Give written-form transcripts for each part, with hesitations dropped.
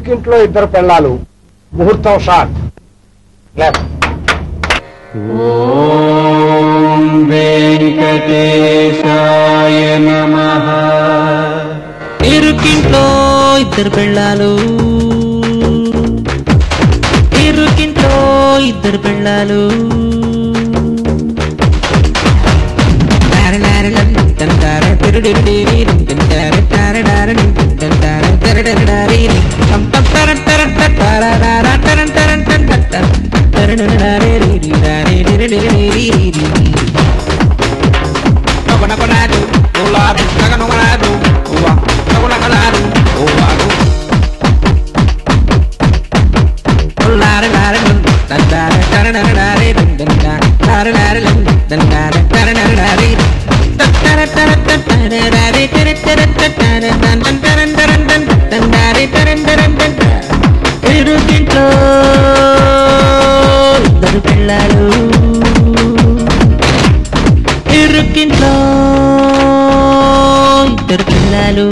ఇరుకింట్లో ఇద్దరు పెళ్ళాలు. ముహూర్తం షాట్. ఓం వెంకటేశాయ నమః. ఇరుకింట్లో ఇద్దరు పెళ్ళాలు, ఇరుకింట్లో ఇద్దరు పెళ్ళాలు. ఇరుకింట్లో ఇద్దరు పెళ్ళాలు, ఇరుకింట్లో ఇద్దరు పిల్లలు. ఇరుకింట్లో ఇద్దరు పెళ్ళాలు, ఇరుకింట్లో ఇద్దరు పెళ్ళాలు.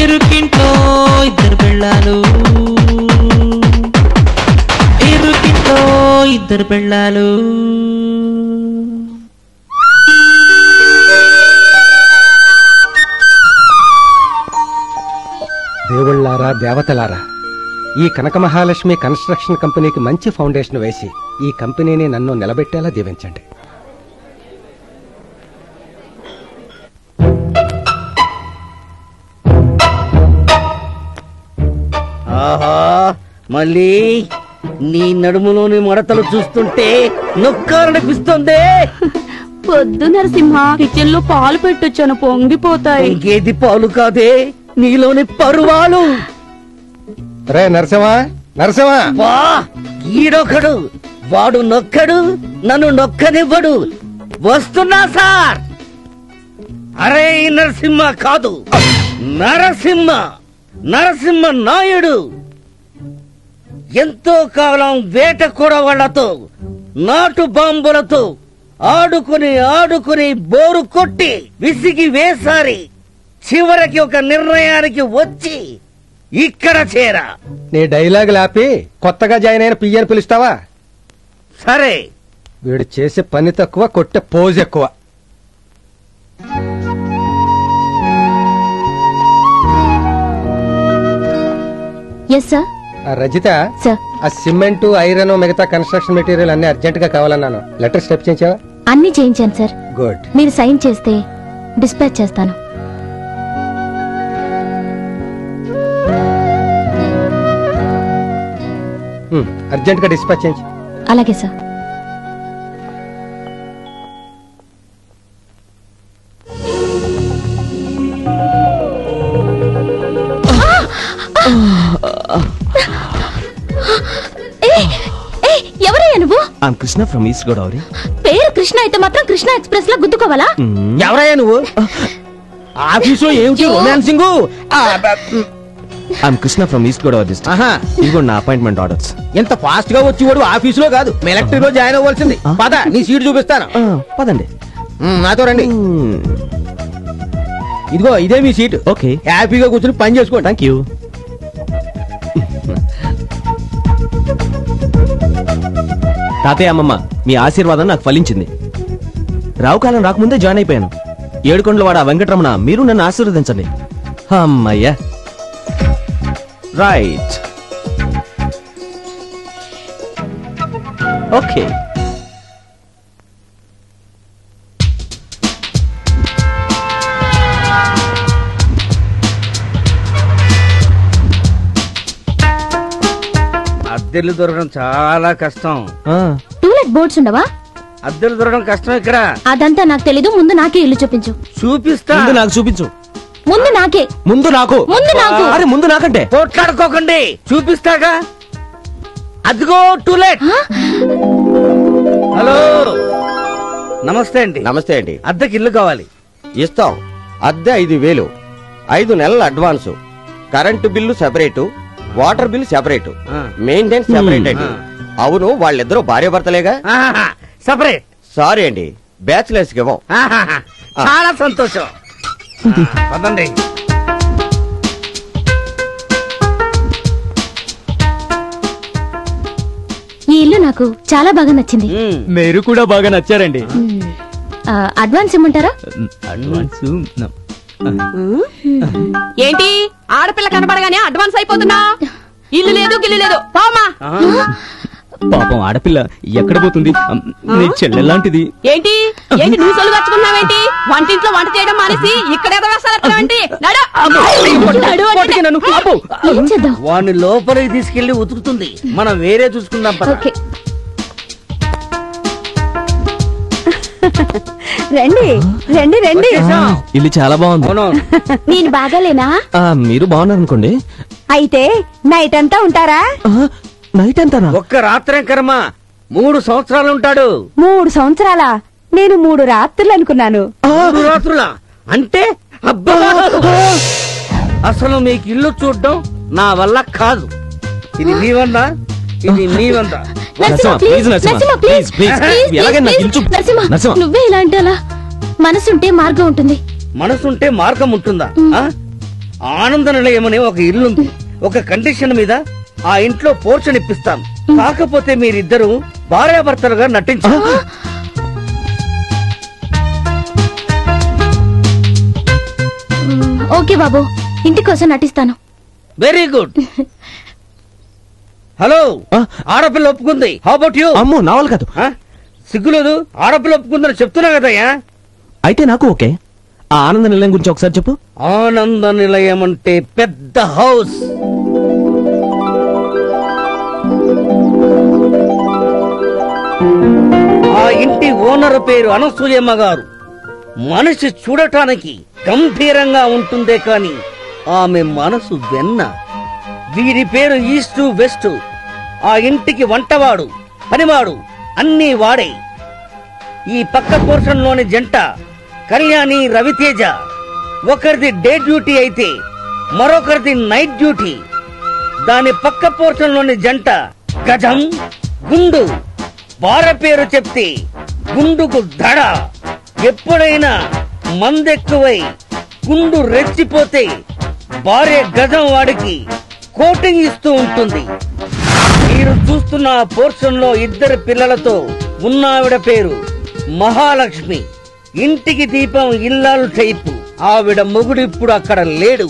ఇరుకింట్లో ఇద్దరు పెళ్ళాలు, ఇరుకింట్లో ఇద్దరు పెళ్ళాలు. దేవుళ్ళారా, దేవతలారా, ఈ కనక మహాలక్ష్మి కన్స్ట్రక్షన్ కంపెనీకి మంచి ఫౌండేషన్ వేసి ఈ కంపెనీని నన్ను నిలబెట్టేలా దీవించండి. ఆహా, మళ్ళీ నీ నడుములోని మడతలు చూస్తుంటే నొక్కాలనిపిస్తుంది. పొద్దు నరసింహ, కిచెన్ లో పాలు పెట్టొచ్చాను, పొంగిపోతాయి. ఇంకేది పాలు కాదే, నీలోని పరువాలు. రే నరసింహ, నరసింహ! వా, ఈడొకడు, వాడు నొక్కడు, నన్ను నొక్కనివ్వడు. వస్తున్నా సార్. అరే నరసింహ కాదు, నరసింహ, నరసింహ నాయుడు. ఎంతో కాలం వేట కూడవాళ్లతో, నాటు బాంబులతో ఆడుకుని ఆడుకుని బోరు కొట్టి విసిగి వేసారి చివరికి ఒక నిర్ణయానికి వచ్చి ఇక్కడ చేరా. నీ డైలాగ్ లాపి కొత్తగా జాయిన్ అయిన పియ్యని పిలుస్తావా? సరే. వీడు చేసే పని తక్కువ, కొట్టే పోజ్ ఎక్కువ. Yes sir. రజిత, సార్, ఆ సిమెంట్, ఐరన్, మిగతా కన్స్ట్రక్షన్ మెటీరియల్ అన్ని అర్జెంట్ గా కావాలన్నాను. లెటర్ స్టెప్ చేయించావా? అన్ని చేయించాను సార్. గుడ్. మీరు సైన్ చేస్తే డిస్పాచ్ చేస్తాను. అర్జెంట్ గా డిస్పాచ్ చేయించు. అలాగే సార్. ఎవరయ్యా నువ్వు? Krishna from east Godavari. పేరు కృష్ణ అయితే మాత్రం కృష్ణ ఎక్స్ప్రెస్ లా గుద్దుకోవాలా? ఎవరయ్యా నువ్వు? ఆఫీసులో ఏమిటి romancing? Krishna from east Godavari district. ఇదిగో నా అపాయింట్మెంట్ ఆర్డర్స్. ఎంత ఫాస్ట్ గా వచ్చి వాడు ఆఫీసులో కాదు, ఎలక్ట్రిక్ లో జాయిన్ అవ్వాల్సింది. పద, నీ సీట్ చూపిస్తాను. పదండి. నాతో రండి. ఇదిగో ఇదే మీ సీట్. ఓకే. హ్యాపీగా కూర్చొని పని చేసుకోండి. Thank you. తాతయ్య అమ్మమ్మ మీ ఆశీర్వాదం నాకు ఫలించింది. రావుకాలం రాకముందే జాయిన్ అయిపోయాను. ఏడుకొండలవాడ వెంకటరమణ మీరు నన్ను ఆశీర్వదించండి. అమ్మయ్యా. రైట్. ఓకే. అద్దెలు దొరకడం చాలా కష్టం. టూలెట్ బోర్డ్స్ ఉండవా? అద్దెలు దొరకడం కష్టం ఇక్కడ. అదంతా నాకు తెలీదు. ముందు నాకే ఇల్లు చూపించు. చూపిస్తా. ముందు నాకు చూపించు. ముందు నాకే. ముందు నాకు. ముందు నాకు. అరే ముందు నాకంటే. పోట్లాడుకోకండి, చూపిస్తాగా. అదిగో టూలెట్. హలో, నమస్తే అండి. నమస్తే అండి. అద్దెకి ఇల్లు కావాలి. ఇస్తాం. అద్దె 5,000, 5 నెలల advance, current bill separate, water bill separate, maintenance separate అండి. అవును, వాళ్ళిద్దరూ భార్య భర్తలేగా? సపరేట్. సారీ అండి, బ్యాచిలర్స్ కి ఇవ్వం. చాలా సంతోషం. పదండి. ఈ ఇల్లు నాకు చాలా బాగా నచ్చింది. మీరు కూడా బాగా నచ్చారండి. అడ్వాన్స్ ఇమ్మంటారా? అడ్వాన్స్ ఏంటి ఆడపిల్ల కనబడగానే అడ్వాన్స్ అయిపోతున్నా? ఇల్లు లేదు గిల్లు లేదు, పోమా. పాపం ఆడపిల్ల ఎక్కడ పోతుంది? నీ చెల్లెలాంటిది. ఏంటి ఏంటి నువ్వు సొల్లు కచ్చుకున్నావేంటి? వంటింట్లో వంట చేయడం మానేసి ఇక్కడ ఏదో వేస్తారంటే ఏం చేద్దాం? వాడిని లోపలికి తీసుకెళ్లి ఉతుకుతుంది. మనం వేరే చూసుకుందాం. ఓకే. రండి రండి రండి. ఇల్లు చాలా బాగుంది. నేను బాగాలేనా? మీరు బాగున్నారు అనుకోండి. అయితే నైట్ అంతా ఉంటారా? నైట్ అంతానా? ఒక్క రాత్రే కర్మ, 3 సంవత్సరాలు ఉంటాడు. 3 సంవత్సరాలా? నేను 3 రాత్రులు అనుకున్నాను. 3 రాత్రులా అంటే? అబ్బా, అసలు మీకు ఇల్లు చూడడం నా వల్ల కాదు. ఇది మీ వంద, ఇది మీ వంద. నువ్వే ఇలా అంటే అలా. మనసుంటే మార్గం ఉంటుంది. మనసుంటే మార్గం ఉంటుందా? ఆనంద నిలయం అనే ఒక ఇల్లుంది. ఒక కండిషన్ మీద ఆ ఇంట్లో పోర్షన్ ఇప్పిస్తాను. కాకపోతే మీరిద్దరూ భార్యాభర్తలుగా నటించారు. ఓకే బాబు, ఇంటి కోసం నటిస్తాను. Very good. హలో, ఆడపిల్ల ఒప్పుకుంది. How about you? అమ్మో, నా వాళ్ళు కాదు. సిగ్గులేదు, ఆడపిల్ల ఒప్పుకుందని చెప్తున్నా కదయ్యా. అయితే నాకు ఓకే. ఆ ఆనంద నిలయం గురించి ఒకసారి చెప్పు. ఆనంద నిలయం అంటే పెద్ద హౌస్. ఆ ఇంటి ఓనర్ పేరు అనసూయమ్మ గారు. మనిషి చూడటానికి గంభీరంగా ఉంటుందే కాని ఆమె మనసు వెన్న. వీరి పేరు ఈస్టు వెస్ట్. ఆ ఇంటికి వంటవాడు, పనివాడు అన్నీ వాడే. ఈ పక్క పోర్షన్ లోని జంట కళ్యాణి, రవితేజ. ఒకరిది డే డ్యూటీ అయితే మరొకరిది నైట్ డ్యూటీ. దాని పక్క పోర్షన్ లోని జంట గజం, గుండు. భార్య పేరు చెప్తే గుండుకు దడ. ఎప్పుడైనా మందెక్కువై గుండు రెచ్చిపోతే భార్య గజం వాడికి కోటింగ్ ఇస్తూ ఉంటుంది. మీరు చూస్తున్న ఆ పోర్షన్ లో 2 పిల్లలతో ఉన్నావిడ పేరు మహాలక్ష్మి. ఇంటికి దీపం ఇల్లాలు టైపు. ఆవిడ మొగుడు ఇప్పుడు అక్కడ లేడు.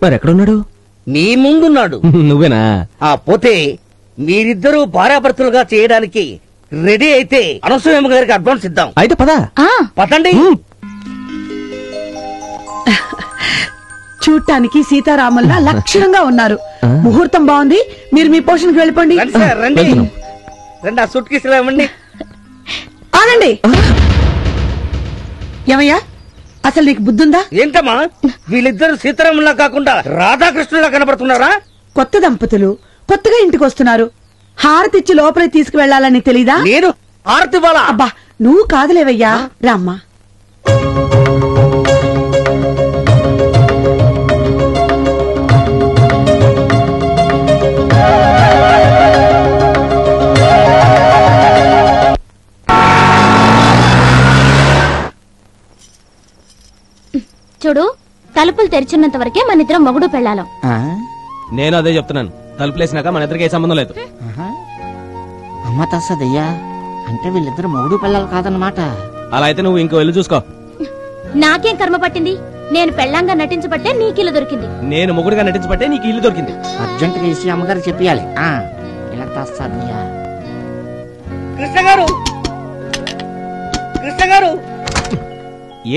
మరి ఎక్కడున్నాడు? నీ ముందున్నాడు. నువ్వేనా? పోతే మీరిద్దరూ భార్యాభర్తలుగా చేయడానికి రెడీ అయితే అనసూయమ్మ గారికి అడ్వాన్స్ ఇద్దాం. అయితే పదా. పదండి. చూడటానికి సీతారాముల్లా లక్షణంగా ఉన్నారు. ముహూర్తం బాగుంది. మీరు మీ పోషణకి వెళ్ళిపోండి. రండి రండి, ఆ సూట్ కేసులు ఇవ్వండి. ఆగండి. ఏమయ్యా, అసలు నీకు బుద్ధుందా? ఏంటమ్మా, వీళ్ళిద్దరు సీతారాముల్లా కాకుండా రాధాకృష్ణులా కనబడుతున్నారా? కొత్త దంపతులు కొత్తగా ఇంటికి వస్తున్నారు. హారతిచ్చి లోపలికి తీసుకువెళ్లాలని తెలీదా? నేను హారతి బాలా? అబ్బా, నువ్వు కాదులేవయ్యా. రామ్మా. చూడు, తలుపులు తెరిచినంత వరకే మన ఇద్దరం మొగుడు పెళ్ళాలం. నేను అదే చెప్తున్నాను. తలుపులేసినాక మన ఇద్దరికి ఏ సంబంధం లేదు. అమ్మ తస్సదయ్యా, అంటే వీళ్ళిద్దరు మొగుడు పిల్లలు కాదన్నమాట. అలా అయితే నువ్వు ఇంకో వెళ్ళి చూసుకో. నాకేం కర్మ పట్టింది? నేను పెళ్ళంగా నటించబట్టే నీకిల్లు దొరికింది. నేను మొగుడుగా నటించబట్టే నీకు ఇల్లు దొరికింది. అర్జెంట్ గా ఇసి అమ్మగారు చెప్పాలి. ఇలా తస్సదయ్యా. కృష్ణ గారు, కృష్ణ గారు,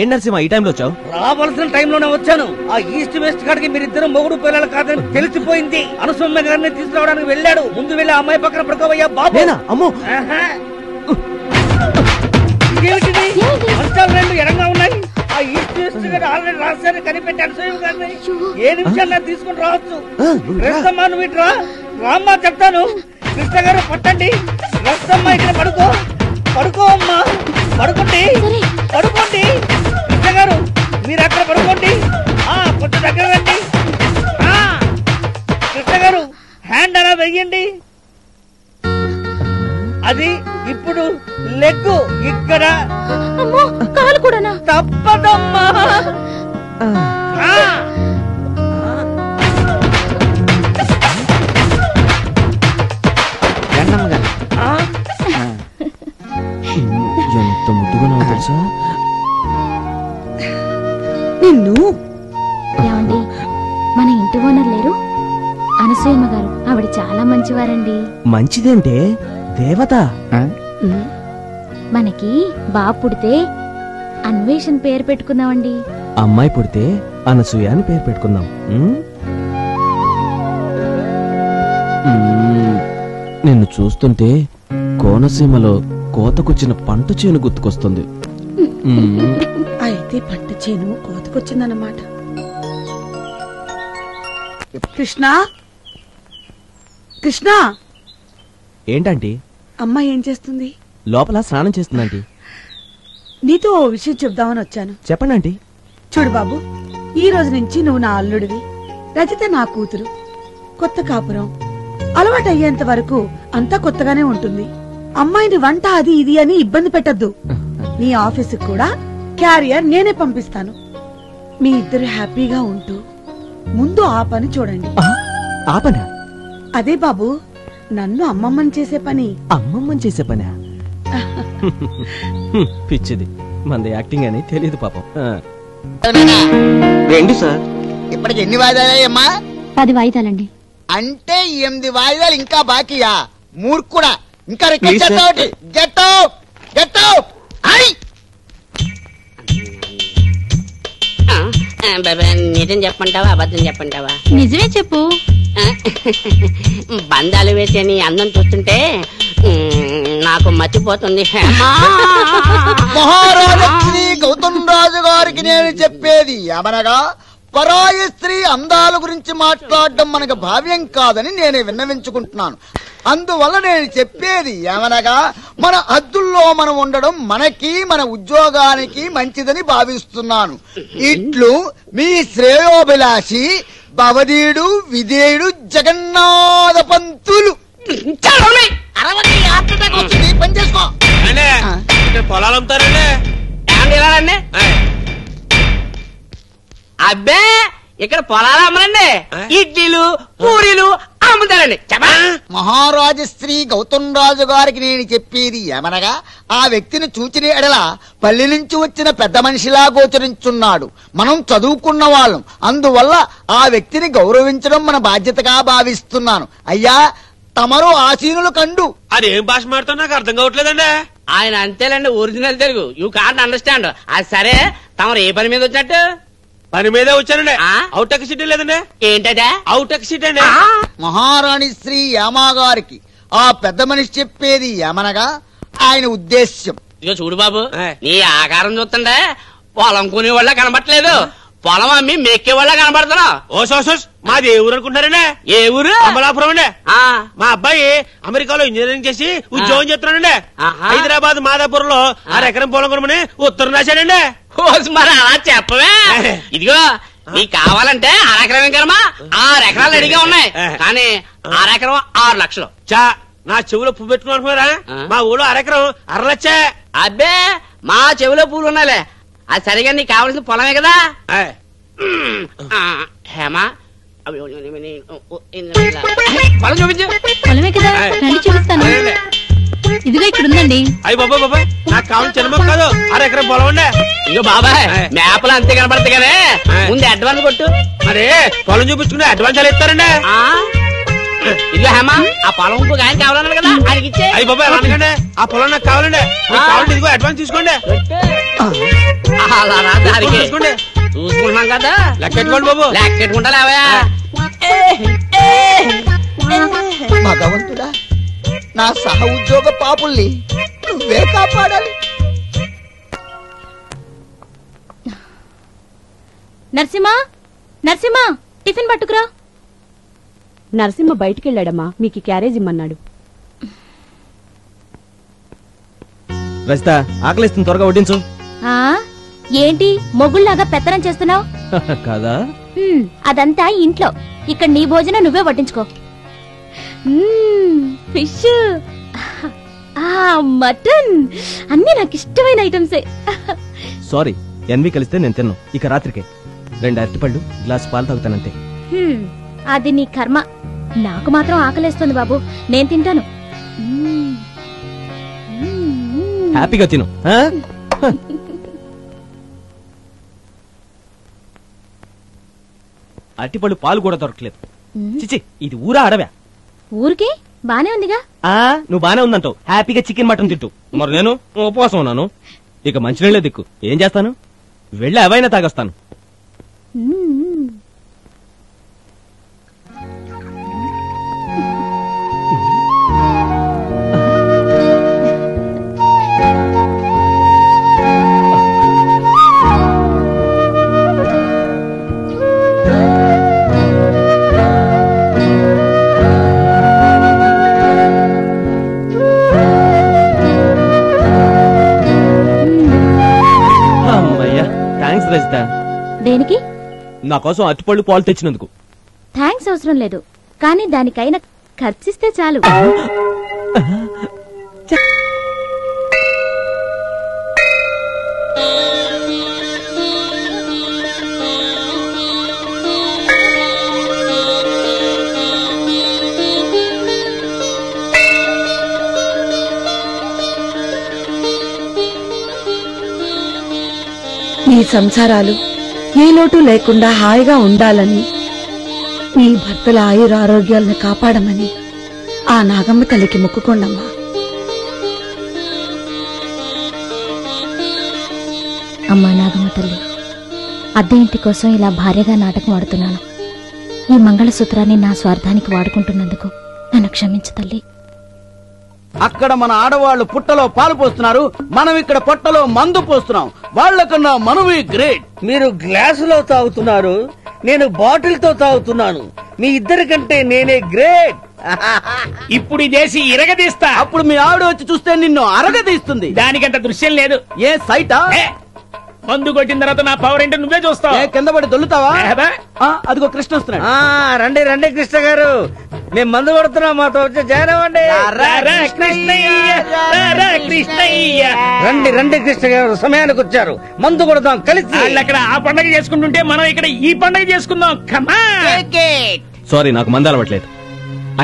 ఏం నరసింహ ఈ టైంలో వచ్చావు? రావాల్సిన టైంలోనే వచ్చాను. ఆ ఈస్ట్ వెస్ట్ కాడికి మీరిద్దరు మొగుడు పిల్లలు కాదని తెలిసిపోయింది. అనుసమ్మ గారిని తీసుకురావడానికి వెళ్ళాడు. ముందు వెళ్ళి ఆ అమ్మాయి పక్కన పడుకోవయ్యా బాబు. అమ్మో, ఇదేమిటిది? మంచాలు రెండు ఎడంగా ఉన్నాయి. ఆ ఈస్ట్ వెస్ట్ గారు ఆల్రెడీ రాశారు, కనిపెట్టి అనుసూయ గారిని ఏ నిమిషాల్లో తీసుకుని రావచ్చు. రస్తమ్మా, నువ్వు ఇట్రా రామ్మా, చెప్తాను. కృష్ణ గారు పట్టండి. రస్తమ్మా ఇక్కడ పడుకో. పడుకో అమ్మా, పడుకోండి, పడుకోండి. కృష్ణ గారు మీరు అక్కడ పడుకోండి. కొంచెం దగ్గర రండి. కృష్ణ గారు హ్యాండ్ అలా వెయ్యండి. అది ఇప్పుడు లెగ్గు ఇక్కడ. కాలు కూడానా? తప్పదమ్మా. ఎంత ముద్దుగా నాకు తెలుసా? నిన్ను ఏమండి, మన ఇంటి ఓనర్ లేరు అనసూయమ్మ గారు, ఆవిడ చాలా మంచివారండి. మంచిదేంటే దేవత. మనకి బాబు పుడితే అన్వేషణ పేరు పెట్టుకుందామండి. అమ్మాయి పుడితే అనసూయ అని పేరు పెట్టుకుందాం. నిన్ను చూస్తుంటే కోనసీమలో కోతకొచ్చిన పంట చేను గుర్తుకొస్తుంది. అయితే పంట చేను కోతకొచ్చిందన్నమాట. కృష్ణ, కృష్ణ. ఏంటంటీ? అమ్మ ఏం చేస్తుంది? లోపల స్నానం చేస్తుందంటీ. నీతో ఓ విషయం చెప్దామని వచ్చాను. చెప్పండి ఆంటీ. చూడు బాబు, ఈ రోజు నుంచి నువ్వు నా అల్లుడివి, రజిత నా కూతురు. కొత్త కాపురం అలవాటు అయ్యేంత వరకు అంతా కొత్తగానే ఉంటుంది. అమ్మాయిని వంట అది ఇది అని ఇబ్బంది పెట్టద్దు. నీ ఆఫీసుకు కూడా క్యారియర్ నేనే పంపిస్తాను. మీ ఇద్దరు హ్యాపీగా ఉంటూ ముందు ఆ పని చూడండి. ఆ పనా? అదే బాబు, నన్ను అమ్మమ్మని చేసే పని. అమ్మమ్మని చేసే పనా? పిచ్చిది, మంది యాక్టింగ్ అని తెలియదు పాపం. రెండు సార్. ఇప్పటికి ఎన్ని వాయిదాలయ్యమ్మా? 10 వాయిదాలండి. అంటే 8 వాయిదాలు ఇంకా బాకీయా? మూర్ఖుడా, ఇంకా రిక్వెస్ట్ చేస్తావు? Get out, get out. నిజం చెప్పంటావా అబద్ధం చెప్పంటావా? నిజమే చెప్పు. బంధాలు వేసే నీ అందం చూస్తుంటే నాకు మర్చిపోతుంది. మహారాజా శ్రీ గౌతమ్ రాజు గారికి నేను చెప్పేది ఏమనగా, పరాయి స్త్రీ అందాల గురించి మాట్లాడడం మనకు భావ్యం కాదని నేను విన్నవించుకుంటున్నాను. అందువల్ల నేను చెప్పేది ఏమనగా, మన హద్దుల్లో మనం ఉండడం మనకి మన ఉద్యోగానికి మంచిదని భావిస్తున్నాను. ఇట్లు మీ శ్రేయోభిలాషి భవదీయుడు విధేయుడు జగన్నాథ పంతులు. పని చేసుకో. పొలాలు అమ్ముతారండి. అబ్బే, ఇక్కడ పొలాలు అమ్మరండి, ఇడ్లీలు పూరీలు అమ్ముతారండి. మహారాజు శ్రీ గౌతమ్ రాజు గారికి నేను చెప్పేది ఏమనగా, ఆ వ్యక్తిని చూచిన ఎడల పల్లె నుంచి వచ్చిన పెద్ద మనిషిలా గోచరించున్నాడు. మనం చదువుకున్న వాళ్ళం, అందువల్ల ఆ వ్యక్తిని గౌరవించడం మన బాధ్యతగా భావిస్తున్నాను. అయ్యా, తమరు ఆసీనులు కండు. అదేం భాష మాడుతున్నా నాకు అర్థం కావట్లేదండి. ఆయన అంతేలేండి, original Telugu. You can't understand. అది సరే, తమరు ఏ పని మీద వచ్చినట్టు? పని మీదే వచ్చానండి. అవుట్ ఆఫ్ సిటీ లేదండి. ఏంటదే? అవుట్ ఆఫ్ సిటీ అండి. మహారాణి శ్రీ యామా గారికి ఆ పెద్ద మనిషి చెప్పేది ఏమనగా, ఆయన ఉద్దేశ్యం. ఇదిగో చూడు బాబు, నీ ఆకారం చూస్తుండే పొలం కొనే వాళ్ళ కనబట్టలేదు, పొలం అమ్మి మెక్కే వాళ్ళ కనబడుతున్నా. ఓ సోసోస్, మాది ఏ ఊరు అనుకుంటారండి? ఏ ఊరు? అమలాపురం అండి. మా అబ్బాయి అమెరికాలో ఇంజనీరింగ్ చేసి ఉద్యోగం చేస్తున్నాడండి. హైదరాబాద్ మాదాపూర్ లో 6 ఎకరం పొలం కొనమని ఉత్తరం రాశాడండి. మరి అలా చెప్పవే. ఇదిగో, నీకు కావాలంటే 6 ఎకరం కరమా 6 ఎకరాలు రెడీగా ఉన్నాయి, కానీ 6 ఎకరం 6 లక్షలు. చా, నా చెవులో పువ్వు పెట్టుకుని అనుకున్నారా? మా ఊళ్ళో 6 ఎకరం 6 లక్షే. అబ్బే, మా చెవిలో పూలు ఉన్నాయిలే. అది సరిగా నీకు కావాల్సిన పొలమే కదా. హేమా పొలం చూపించు. పొలమే కదా, రండి చూపిస్తాను. ఇదిగో ఇక్కడ ఉందండి. అయ్యి బాబాయ్ నాకు కావాలి చిన్న కాదు 1/2 ఎకరం పొలం ఉండే. ఇగో బాబాయ్ మేపలు అంతే కనపడతాయి కానీ ముందు అడ్వాన్స్ కొట్టు. మరి పొలం చూపించుకుని అడ్వాన్స్ ఎలా ఇస్తారండి? ఇదిగో హేమా ఆ పొలం ఇంకో ఆయన కావాలన్నారు కదా ఆయనకి ఇచ్చే. అయ్యి బాబాయ్ అలాగండి ఆ పొలం నాకు కావాలండి. కావాలంటే ఇదిగో అడ్వాన్స్ తీసుకోండి. తీసుకోండి చూసుకుంటున్నాం కదా. లెక్కెట్టుకోండి బాబు. లెక్కెట్టుకుంటా లేవా. భగవంతుడా, నా సహ ఉద్యోగ పాపుల్ని నువ్వే కాపాడాలి. నరసింహ, నరసింహ, టిఫిన్ పట్టుకురా. నరసింహ బయటికెళ్ళాడమ్మా, మీకు క్యారేజ్ ఇమ్మన్నాడు. రజిత ఆకలిస్తుంది, త్వరగా వడ్డించు. ఏంటి మొగుళ్లాగా పెత్తనం చేస్తున్నావు? కాదా? అదంతా ఇంట్లో. ఇక్కడ నీ భోజనం నువ్వే వడ్డించుకో. ఫిష్, మటన్ అన్ని నాకు ఇష్టమైన ఐటమ్సే. సారీ, ఎన్వి కలిస్తే నేను తిన్నాను. ఇక రాత్రికే 2 అరటిపళ్ళు, గ్లాస్ పాలు తాగుతానంతే. అది నీ కర్మ. నాకు మాత్రం ఆకలేస్తుంది బాబు, నేను తింటాను. హ్యాపీగా తిను. అరటిపళ్ళు పాలు కూడా దొరకలేదు. చిచి, ఇది ఊరా అడవా? ఊరికే బానే ఉందిగా. నువ్వు బానే ఉందంటావు. హ్యాపీగా చికెన్ మటన్ తింటూ. మరి నేను ఉపవాసం ఉన్నాను. ఇక మంచినీళ్ళే దిక్కు. ఏం చేస్తాను? వెళ్ళి అవైనా తాగొస్తాను. దేనికి? నా కోసం అరటిపళ్ళు పాలు తెచ్చినందుకు. థ్యాంక్స్ అవసరం లేదు, కానీ దానికైనా ఖర్చిస్తే చాలు. మీ సంసారాలు ఏ లోటు లేకుండా హాయిగా ఉండాలని, మీ భర్తల ఆయురారోగ్యాలను కాపాడమని ఆ నాగమ్మ తల్లికి మొక్కుకోండమ్మా. అమ్మా నాగమ్మ తల్లి, అద్దె ఇంటి కోసం ఇలా భార్యగా నాటకం ఆడుతున్నాను. ఈ మంగళసూత్రాన్ని నా స్వార్థానికి వాడుకుంటున్నందుకు నన్ను క్షమించు తల్లి. అక్కడ మన ఆడవాళ్లు పుట్టలో పాలు పోస్తున్నారు, మనం ఇక్కడ పొట్టలో మందు పోస్తున్నాం. వాళ్ళకన్నా మనవి గ్రేట్. మీరు గ్లాసులో తాగుతున్నారు, నేను బాటిల్ తో తాగుతున్నాను. మీ ఇద్దరికంటే నేనే గ్రేట్. ఇప్పుడు ఇదేసి ఇరగదీస్తా. అప్పుడు మీ ఆవిడ వచ్చి చూస్తే నిన్ను అరగదీస్తుంది. దానికంత దృశ్యం లేదు. ఏ సైటా? మందు కొట్టిన తర్వాత నా పవర్ ఏంటో నువ్వే చూస్తావు. కింద పడి దొల్లుతావా? అదిగో కృష్ణ వస్తున్నాడు. రండి రండి కృష్ణ గారు, మేము మందు కొడుతున్నాం, మాతో వచ్చి జాయిన్ అవ్వండి. రండి రండి కృష్ణ గారు, సమయానికి వచ్చారు. మందు కొడదాం కలిసి. అక్కడ ఆ పండగ చేసుకుంటుంటే మనం ఇక్కడ ఈ పండగ చేసుకుందాం. సారీ, నాకు మందు అలవట్లేదు.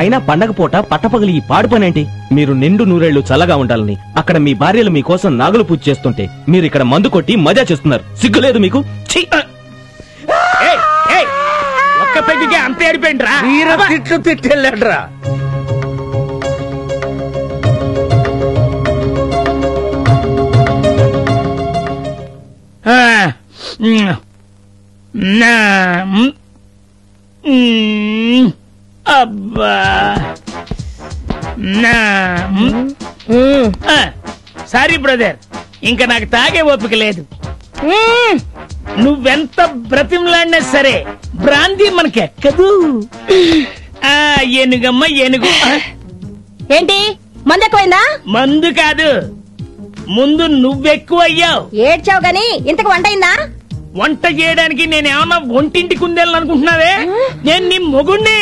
అయినా పండగ పూట పట్టపగలి ఈ పాడు పనేంటి? మీరు నిండు నూరేళ్లు చల్లగా ఉండాలని అక్కడ మీ భార్యలు మీకోసం నాగులు పూజ చేస్తుంటే మీరు ఇక్కడ మందు కొట్టి మజా చేస్తున్నారు. సిగ్గులేదు మీకు? ఒక్క పెగ్గుకే అంత ఏడిపోయిండ్రా? తిట్లు తిట్టెళ్ళాడ్రా. అబ్బా, సారీ బ్రదర్, ఇంకా నాకు తాగే ఓపిక లేదు. నువ్వెంత బ్రతిమలాడినా సరే బ్రాంతి మనకెక్కదు. ఏనుగమ్మ ఏనుగు. ఏంటి మందు ఎక్కువైందా? మందు కాదు, ముందు నువ్వెక్కువయ్యావు. ఏడ్చావు గాని ఇంతకు వంట అయిందా? వంట చేయడానికి నేనేమన్నా ఒంటింటి కుందేళ్ళని అనుకుంటున్నావే? నేను నీ మొగుణ్ణి.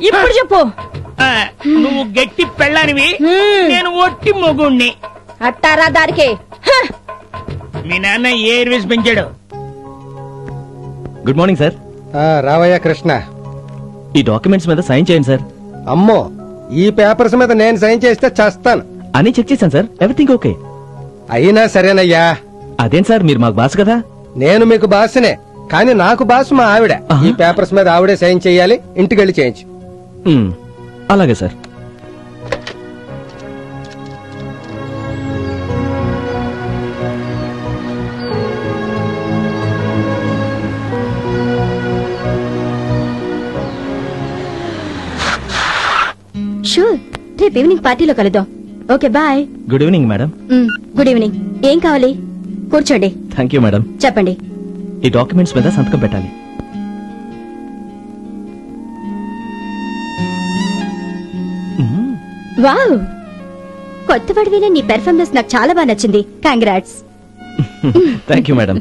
ఇప్పుడు చెప్పు. నువ్వు గట్టి పెళ్ళానివి, నేను ఒట్టి మొగుణ్ణి. అట్టారా దారికి మీ నాన్న ఏ ఎయిర్వేస్ పెంచాడు? Good morning sir. రావయ్య కృష్ణ, ఈ డాక్యుమెంట్స్ మీద సైన్ చేయండి సార్. అమ్మో, ఈ పేపర్స్ మీద నేను సైన్ చేస్తే చేస్తాను అని చెక్ చేశాను సార్, ఎవ్రీథింగ్ ఓకే. అయినా సరేనయ్యా. అదేం సార్, మీరు మాకు బాస్ కదా. నేను మీకు బాసునే, కానీ నాకు బాసు మా ఆవిడ. ఈ పేపర్స్ మీద ఆవిడే సైన్ చేయాలి, ఇంటికెళ్ళి చేయించు. అలాగే సార్. షూర్, రేపు ఈవినింగ్ పార్టీలో కలుద్దాం. Okay bye. Good evening madam. Good evening. ఏం కావాలి? కూర్చోండి. Thank you madam. చెప్పండి. ఈ డాక్యుమెంట్స్ మీద సంతకం పెట్టాలి. వావ్, కొత్త పడివిలో నీ పెర్ఫార్మెన్స్ నాకు చాలా బాగా నచ్చింది. కంగ్రాట్స్. Thank you madam.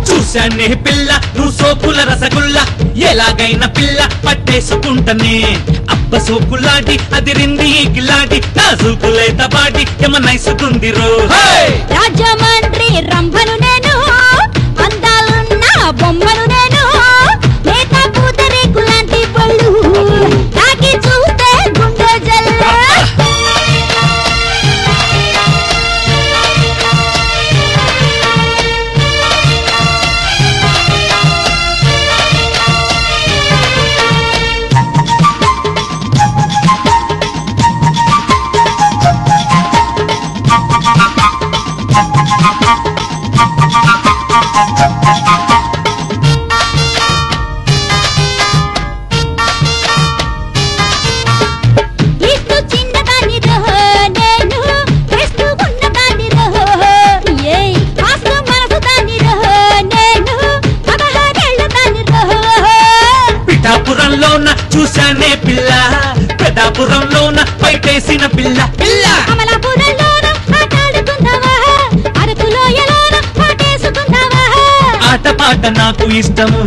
చూశానే పిల్ల నువ్వు సోపుల రసగుల్ల, ఎలాగైనా పిల్ల పట్టేసుకుంటనే. అబ్బ సోకులాడి అదిరింది ఈ గిలాడి, నా సూకులేత బాడి ఏమనైసుకుంది రో. రాజమండ్రి రంభను నేను, అందాలున్న బొమ్మను నేను, లేత పూతరేకు లాంటి పళ్ళు తాకి చూస్తే గుండె జల్ల. పిఠాపురంలోన చూశానే పిల్ల, పెదాపురంలోన పైటేసిన పిల్ల. పిల్ల అమలాపురంలోన ఆటాడుకుందావా, అరకులోయలోన పాటేసుకుందావా. ఆట పాట నాకు ఇష్టము,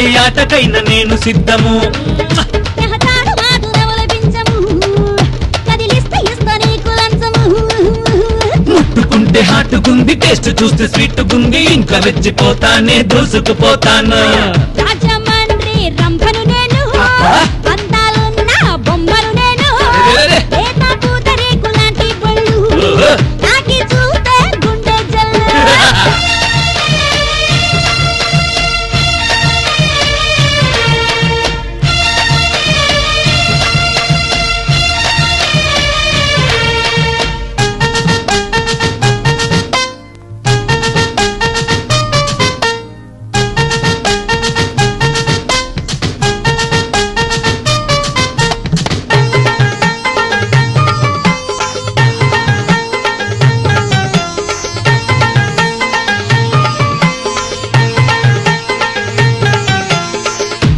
ఏ ఆటకైనా నేను సిద్ధము. మెహతాడు మాకు నవలపించము, కదిలిస్తే ఇస్తా నీకు లంచము. ముట్టుకుంటే హాటుగుంది, టేస్ట్ చూస్తే స్వీట్ గుంది, ఇంకా రెచ్చిపోతానే దూసుకుపోతాను. రాజమండ్రి రంభను నేను, అందాలున్న బొమ్మను నేను, లేత పూతరేకు లాంటి పళ్ళు తాకి చూస్తే గుండె జల్ల.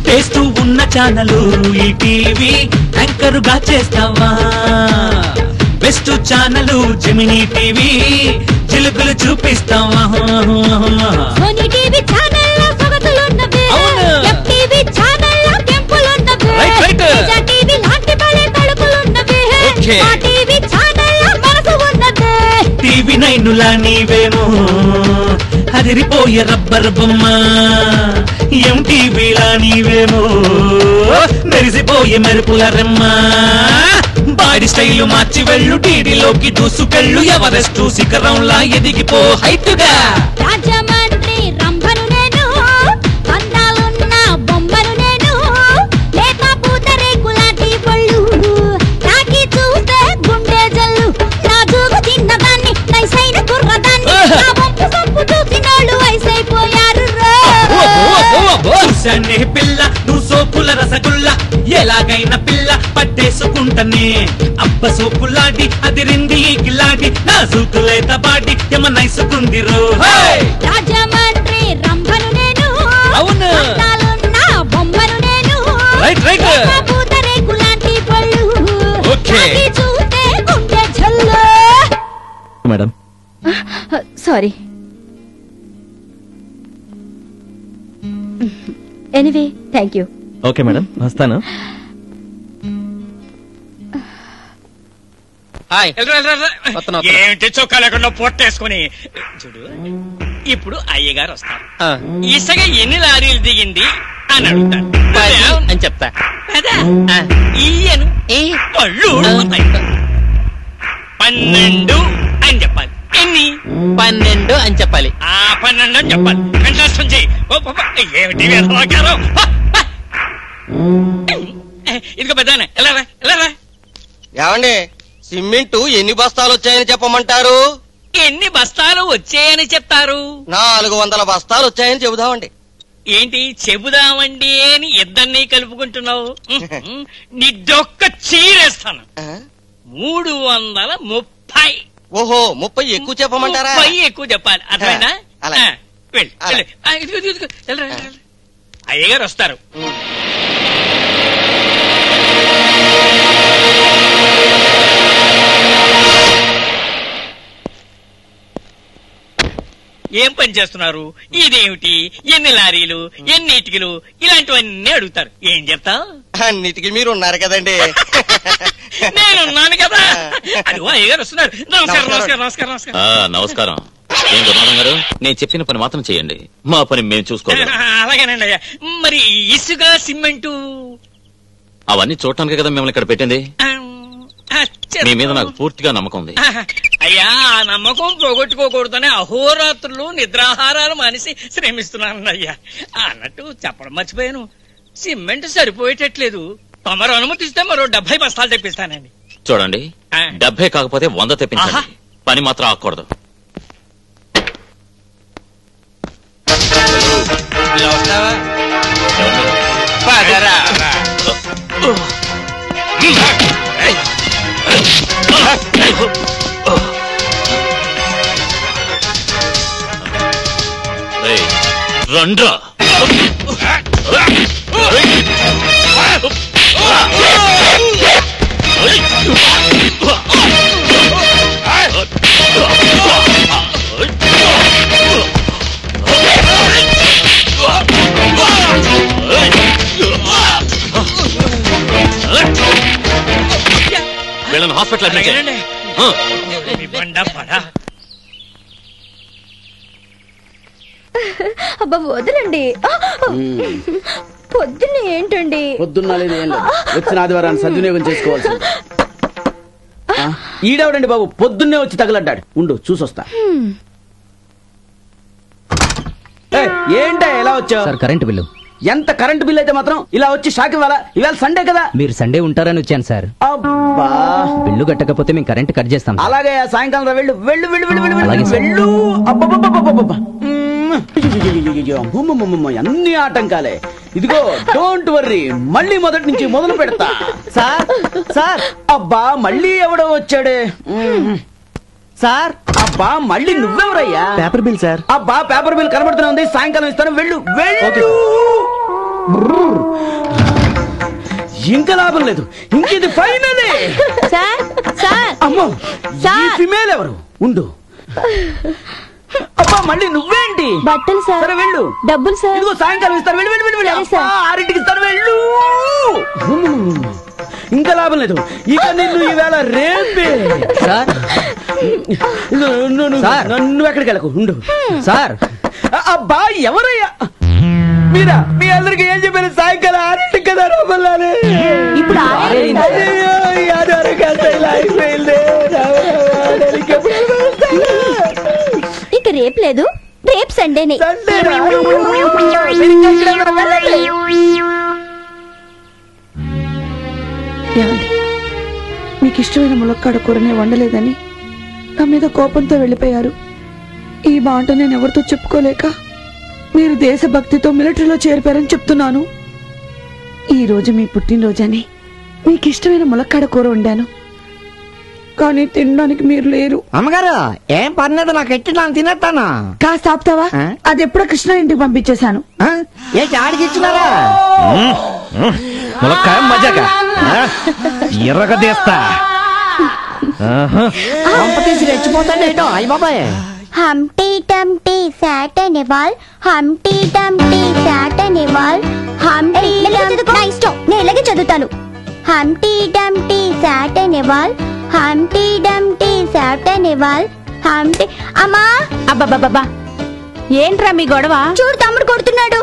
టేస్ట్ ఉన్న ఛానలు ఈ టీవీ యాంకరుగా చేస్తావా? బెస్ట్ ఛానలు జెమినీ టీవీ, చిలుకలు చూపిస్తావా? సోనీ టీవీ ఛానల్లో సొగసులున్నవే, ఎఫ్టీవీ ఛానల్లో కెంపులున్నవే, తేజ టీవీ లాంటి భలే తలుపులున్నవే, మా టీవీ ఛానల్లో మనసు ఉన్నదే. టీవీ నైనులా నీవేమో అదిరిపోయే రబ్బర్ బొమ్మ, ఎంటీవీలా నీవేమో మెరిసిపోయే మెరుపుల రెమ్మ. బాడీ స్టైలు మార్చి వెళ్ళు, టీడీలోకి దూసుకెళ్ళు, ఎవరెస్ట్ శిఖరంలా ఎదిగిపో హైట్గా. రాజమండ్రి రంభను నేను, అందాలున్న బొమ్మను నేను, లేత పూతరేకు లాంటి పళ్ళు ఎలాగైనా పిల్ల పట్టేసుకుంటనే అబ్బ సోపులాడి అది రెండి గిలాడి నా సూకులేత బాడి ఏమనైసుకుంది రో రాజమండ్రి రంభను నేను అవును అందాలున్న బొమ్మను నేను రైట్ పూతరేకులాంటి పళ్ళు ఓకే చూస్తే గుండె జల్లు madam sorry. Anyway thank you. Okay madam వస్తాను. ఏంటి చొక్కా లేకుండా పొట్టేసుకుని చూడు. ఇప్పుడు అయ్యగారు వస్తారు. ఇసుక ఎన్ని లారీలు దిగింది అని అడుగుతాను అని చెప్తా. ఈయను పళ్ళు 12 అని చెప్పాలి. ఎన్ని 12 అని చెప్పాలి. 12 అని చెప్పాలి. కంఠస్థం చెయ్యి. ఏమిటి వేదవాక్యాలు? ఇదిగో పెద్దానే ఎలా ఏమండి సిమెంటు ఎన్ని బస్తాలు వచ్చాయని చెప్పమంటారు? ఎన్ని బస్తాలు వచ్చాయని చెప్తారు? 400 బస్తాలు వచ్చాయని చెబుదామండి. ఏంటి చెబుదామండి అని ఇద్దరిని కలుపుకుంటున్నావు? నిడ్డొక్క చీరేస్తాను. 330. ఓహో 30 ఎక్కువ చెప్పమంటారా? 30 ఎక్కువ చెప్పాలి. అర్థమైనా? వెళ్ళి అయ్యగారు వస్తారు. ఏం పని చేస్తున్నారు? ఇదేమిటి? ఎన్ని లారీలు, ఎన్ని ఇటుకలు, ఇలాంటివన్నీ అడుగుతారు. ఏం చెప్తావు? అన్నిటికీ మీరు ఉన్నారు కదండి. నేనున్నాను కదా. అదిగో అయ్యగారు వస్తున్నారు. నమస్కారం. ఏం గురునాథం గారు, నేను చెప్పిన పని మాత్రం చేయండి, మా పని మేము చూసుకోవాలి. అలాగేనండి అయ్యా. మరి ఇసుక సిమెంటు అవన్నీ చూడటానికి కదా మిమ్మల్ని ఇక్కడ పెట్టింది. మీ మీద నాకు పూర్తిగా నమ్మకం ఉంది. అయ్యా ఆ నమ్మకం పోగొట్టుకోకూడదనే అహోరాత్రులు నిద్రాహారాలు మానేసి శ్రమిస్తున్నాను అయ్యా. అన్నట్టు చెప్పడం మర్చిపోయాను, సిమెంట్ సరిపోయేటట్లేదు. తమరు అనుమతిస్తే మరో 70 బస్తాలు తెప్పిస్తానండి. చూడండి 70 కాకపోతే 100 తెప్పించండి. పని మాత్రం ఆకూడదు. రండ్రా. వీళ్ళని హాస్పిటల్ అడ్మిట్ చేయండి. అబ్బా వదలండి. పొద్దున్న ఏంటండి? పొద్దున్న వచ్చిన ఆదివారాన్ని సద్వినియోగం చేసుకోవాల్సి. ఈడవడండి బాబు, పొద్దున్నే వచ్చి తగలడ్డాడు. ఉండు చూసొస్తా. ఏంటో ఎలా వచ్చావు? Sir current bill. ఎంత కరెంటు బిల్ అయితే మాత్రం ఇలా వచ్చి షాక్ ఇవ్వాలా? ఇవాళ సండే కదా. మీరు సండే ఉంటారని వచ్చాను సార్. అబ్బా బిల్లు కట్టకపోతే మేము కరెంట్ కట్ చేస్తాం. అలాగే సాయంకాలం వెళ్ళు వెళ్ళు వెళ్ళు వెళ్ళు అలాగే సార్. వెళ్ళు. అబ్బబ్బబ్బబ్బబ్బబ్బ. అన్ని ఆటంకాలే. ఇదిగో డోంట్ వర్రీ, మళ్ళీ మొదటి నుంచి మొదలు పెడతా. సార్ సార్ అబ్బా మళ్ళీ ఎవడో వచ్చాడే. సార్ అబ్బా మళ్ళీ నువ్వెవరయ్యా? Paper bill sir. అబ్బా పేపర్ బిల్ కనబడుతూనే ఉంది, సాయంకాలం ఇస్తాను. వెళ్ళు వెళ్ళు. ఇంకా లాభం లేదు, ఇంకేది ఫైనలే. అమ్మో ఈ ఫిమేల్ ఎవరు? ఉండు. అబ్బా మళ్ళీ నువ్వేంటి? బట్టలు సార్. సరే వెళ్ళు. డబ్బులు సార్. ఇదిగో సాయంకాలం ఇస్తాను. వెళ్ళు వెళ్ళు వెళ్ళు. 6ంటికి ఇస్తాను. వెళ్ళు. ఇంకా లాభం లేదు, ఇక నిన్ను ఈవేళ రేపే. సార్ నువ్వు ఎక్కడికి వెళ్ళకు, ఉండు. సార్ అబ్బా ఎవరయ్యా మీరా? మీ అందరికి ఏం చెప్పాను? సాయంకాలం 6ంటికి కదా రమ్మన్నానే. ఇప్పుడు ఇక రేపు లేదు, రేపు సండేనే. మీకు ఇష్టమైన ములక్కాడ కూరనే వండలేదని నా మీద కోపంతో వెళ్ళిపోయారు. ఈ మాట నేను ఎవరితో చెప్పుకోలేక మీరు దేశభక్తితో మిలిటరీలో చేరిపారని చెప్తున్నాను. ఈ రోజు మీ పుట్టినరోజని మీకు ఇష్టమైన ములక్కాడ కూర వండాను, కానీ తినడానికి మీరు లేరు. అమ్మగారు ఏం పర్లేదు, నాకు ఎట్టి ನಾನು తినేస్తాను. కాస్త ఆపుతావా? అది ఎప్పుడో కృష్ణ ఇంటికి పంపించేశాను. ఏ చాడికి ఇచ్చినారా? ములక్కాయ మజాగా ఎర్రగదేస్తా. పంప తీసి రెచ్చిపోతాడేటో. అయ్య బాబాయ్. హంటీ టంటీ సాట్ అనేవాల్, హంటీ టంటీ సాట్ అనేవాల్, హంటీ నా ఇష్టం, నేను ఇలాగే చదువుతాను. హంటీ టంటీ సాట్ అనేవాల్, హంటీ టంటీ సాట్ అనేవాల్, హంటీ. అమ్మా! అబ్బబ్బబ్బా, ఏంట్రా మీ గొడవ? చూడు తమ్ముడు కొడుతున్నాడు.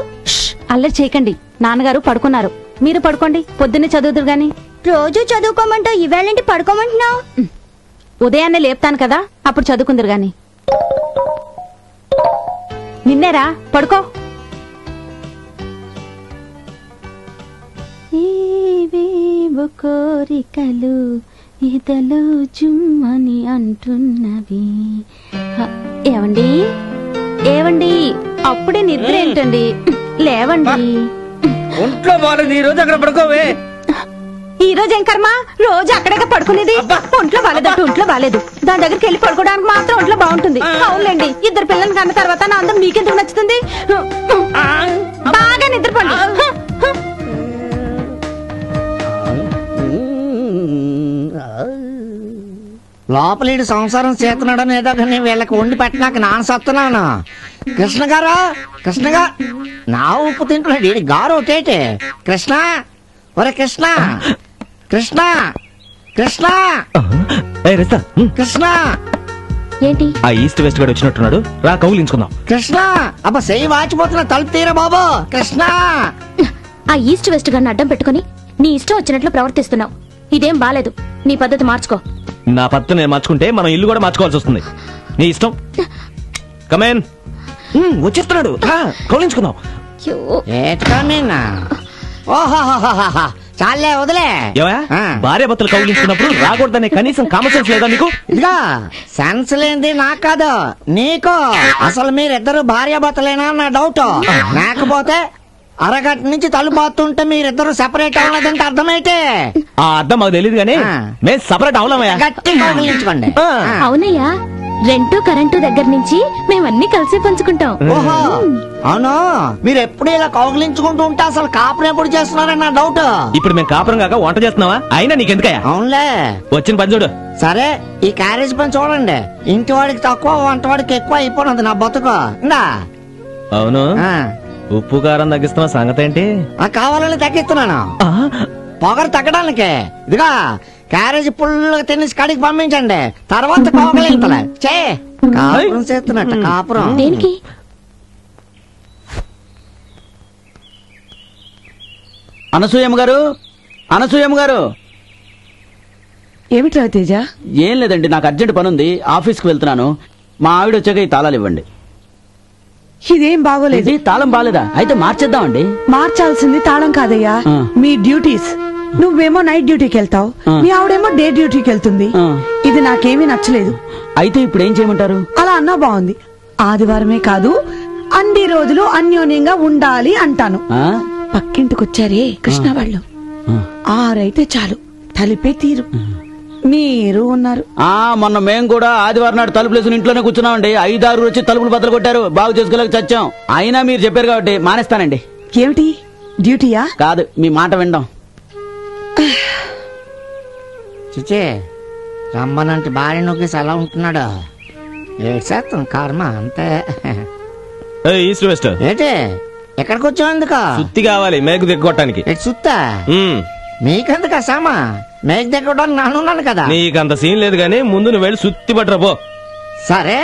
అల్లరి చేయకండి, నాన్నగారు పడుకున్నారు. మీరు పడుకోండి, పొద్దున్నే చదువుదురు గాని. రోజు చదువుకోమంటావు, ఈవేళంటే పడుకోమంటున్నావు. ఉదయాన్నే లేపుతాను కదా, అప్పుడు చదువుకుందరు గాని. నిన్నేరా, పడుకో. ఏవేవో కోరికలు ఇదలో జుమ్మని అంటున్నవి. ఏవండి ఏవండి, అప్పుడే నిద్ర ఏంటండి? లేవండి. ఒంట్లో బాగాలేదు, ఈ రోజు అక్కడ పడుకోవే. ఈ రోజు ఏం కర్మ, రోజు అక్కడే పడుకునేది. ఒంట్లో బాలేదంటే ఒంట్లో బాలేదు, దాని దగ్గరికి వెళ్ళి పడుకోవడానికి మాత్రం ఒంట్లో బాగుంటుంది. అవునులేండి, ఇద్దరు పిల్లల్ని కన్న తర్వాత నా అందం మీకెందుకు నచ్చుతుంది? బాగా నిద్రపోండి. లోపలీడు సంసారం చేస్తున్నాడని ఏదో కానీ వీళ్ళకి వండి పెట్టినాక నాన్న సత్తున్నాను. కృష్ణ గారు, కృష్ణ గారు, నా ఉప్పు తింటున్నాడు ఈడి గారు ఒకటేటే. కృష్ణ, ఒరే కృష్ణ, కృష్ణ, కృష్ణ, కృష్ణ. ఏంటి? ఆ ఈస్ట్ వెస్ట్ గడు వచ్చినట్టున్నాడు, రా కౌలించుకుందాం. కృష్ణ, అబ్బా చెయ్యి వాచిపోతున్నా, తలుపు తీరా బాబు. కృష్ణ. ఆ ఈస్ట్ వెస్ట్ గారిని అడ్డం పెట్టుకుని నీ ఇష్టం వచ్చినట్లు ప్రవర్తిస్తున్నావు. ఇదేం బాలేదు, నీ పద్ధతి మార్చుకో. నా పద్ధతి నేను మార్చుకుంటే మనం ఇల్లు కూడా మార్చుకోవాల్సి వస్తుంది. నీ ఇష్టం. కమేన్. వచ్చేస్తున్నాడు, కౌలించుకుందాం. ఓహోహోహోహో, చాలే వదిలే. భార్య భర్తలు కౌలించుకున్నప్పుడు రాకూడదనే కనీసం కామన్ సెన్స్ లేదా నీకు? ఇదిగా సెన్స్ లేనిది నాకు కాదు, నీకు. అసలు మీరిద్దరు భార్య భర్తలేనా నా డౌట్. లేకపోతే అరగంట నుంచి తలుపాతుంటే మీరిద్దరు సెపరేట్ అవ్వలేదంటే అర్థమైతే. ఆ అర్థం మాకు తెలియదు కానీ మేము సెపరేట్ అవ్వలేమయ్యా. గట్టిగా కౌగిలించుకోండి. అవునయ్యా, రెంటు కరెంటు దగ్గర నుంచి మేమన్నీ కలిసి పంచుకుంటాం. ఓహో, అవును. మీరు ఎప్పుడు ఇలా కౌగిలించుకుంటూ ఉంటే అసలు కాపురం ఎప్పుడు చేస్తున్నారని నా డౌట్. ఇప్పుడు మేము కాపురం కాక వంట చేస్తున్నావా? అయినా నీకెందుకయ్యా? అవునులే, వచ్చిన పని చూడు. సరే, ఈ క్యారేజ్ పని చూడండి. ఇంటి వాడికి తక్కువ, వంట వాడికి ఎక్కువ అయిపోయినది నా బతుకు. అవును, ఉప్పు కారం తగ్గిస్తున్న సంగతి ఏంటి? కావాలని తగ్గిస్తున్నాను, పొగరు తగ్గడానికి. ఇదిగా క్యారేజ్ పుల్లుగా తినేసి కడికి పంపించండి, తర్వాత కోగలింతలే చే. కాపురం చేస్తున్నట్టు కాపురం. దేనికి? అనసూయమ్మ గారు, అనసూయమ్మ గారు. ఏమిట్రా తేజ? ఏం లేదండి, నాకు అర్జెంట్ పని ఉంది, ఆఫీస్కి వెళ్తున్నాను. మా ఆవిడ వచ్చాక ఈ తాళాలు ఇవ్వండి. ఇదేం బాగోలేదు. తాళం బాలేదా? అయితే మార్చేద్దామండి. మార్చాల్సింది తాళం కాదయ్యా, మీ డ్యూటీస్. నువ్వేమో నైట్ డ్యూటీకి వెళ్తావు, మీ ఆవిడేమో డే డ్యూటీకి వెళ్తుంది. ఇది నాకేమీ నచ్చలేదు. అయితే ఇప్పుడు ఏం చేయమంటారు? అలా అన్నా బాగుంది. ఆదివారమే కాదు, అన్ని రోజులు అన్యోన్యంగా ఉండాలి అంటాను. పక్కింటికొచ్చారే కృష్ణ వాళ్ళు, 6 అయితే చాలు, తలిపే తీరు. మీరు ఉన్నారు. మొన్న మేము కూడా ఆదివారం నాడు తలుపులేసుకుని ఇంట్లోనే కూర్చున్నామండి. 5-6 వచ్చి తలుపులు బద్దలు కొట్టారు, బాగు చేసుకోలేక చచ్చాం. అయినా మీరు చెప్పారు కాబట్టి మానేస్తానండి. ఏమిటి డ్యూటీయా? కాదు, మీ మాట వినడం. చిచే, రమ్మనంటే భార్య నొక్కేసి అలా ఉంటున్నాడు. ఏడ్చేస్తాం కర్మ అంతే. ఈస్ట్ వెస్ట్ ఏంటి ఎక్కడికి వచ్చావు? ఎందుకు? సుత్తి కావాలి మేకు దిగ్గొట్టడానికి. సుత్తా? మీకెందుకు సామా? మేకు దిగ్గొట్టడానికి నానున్నాను కదా. నీకంత సీన్ లేదు గానీ ముందు నువ్వు వెళ్ళి సుత్తి పట్టరా పో. సరే.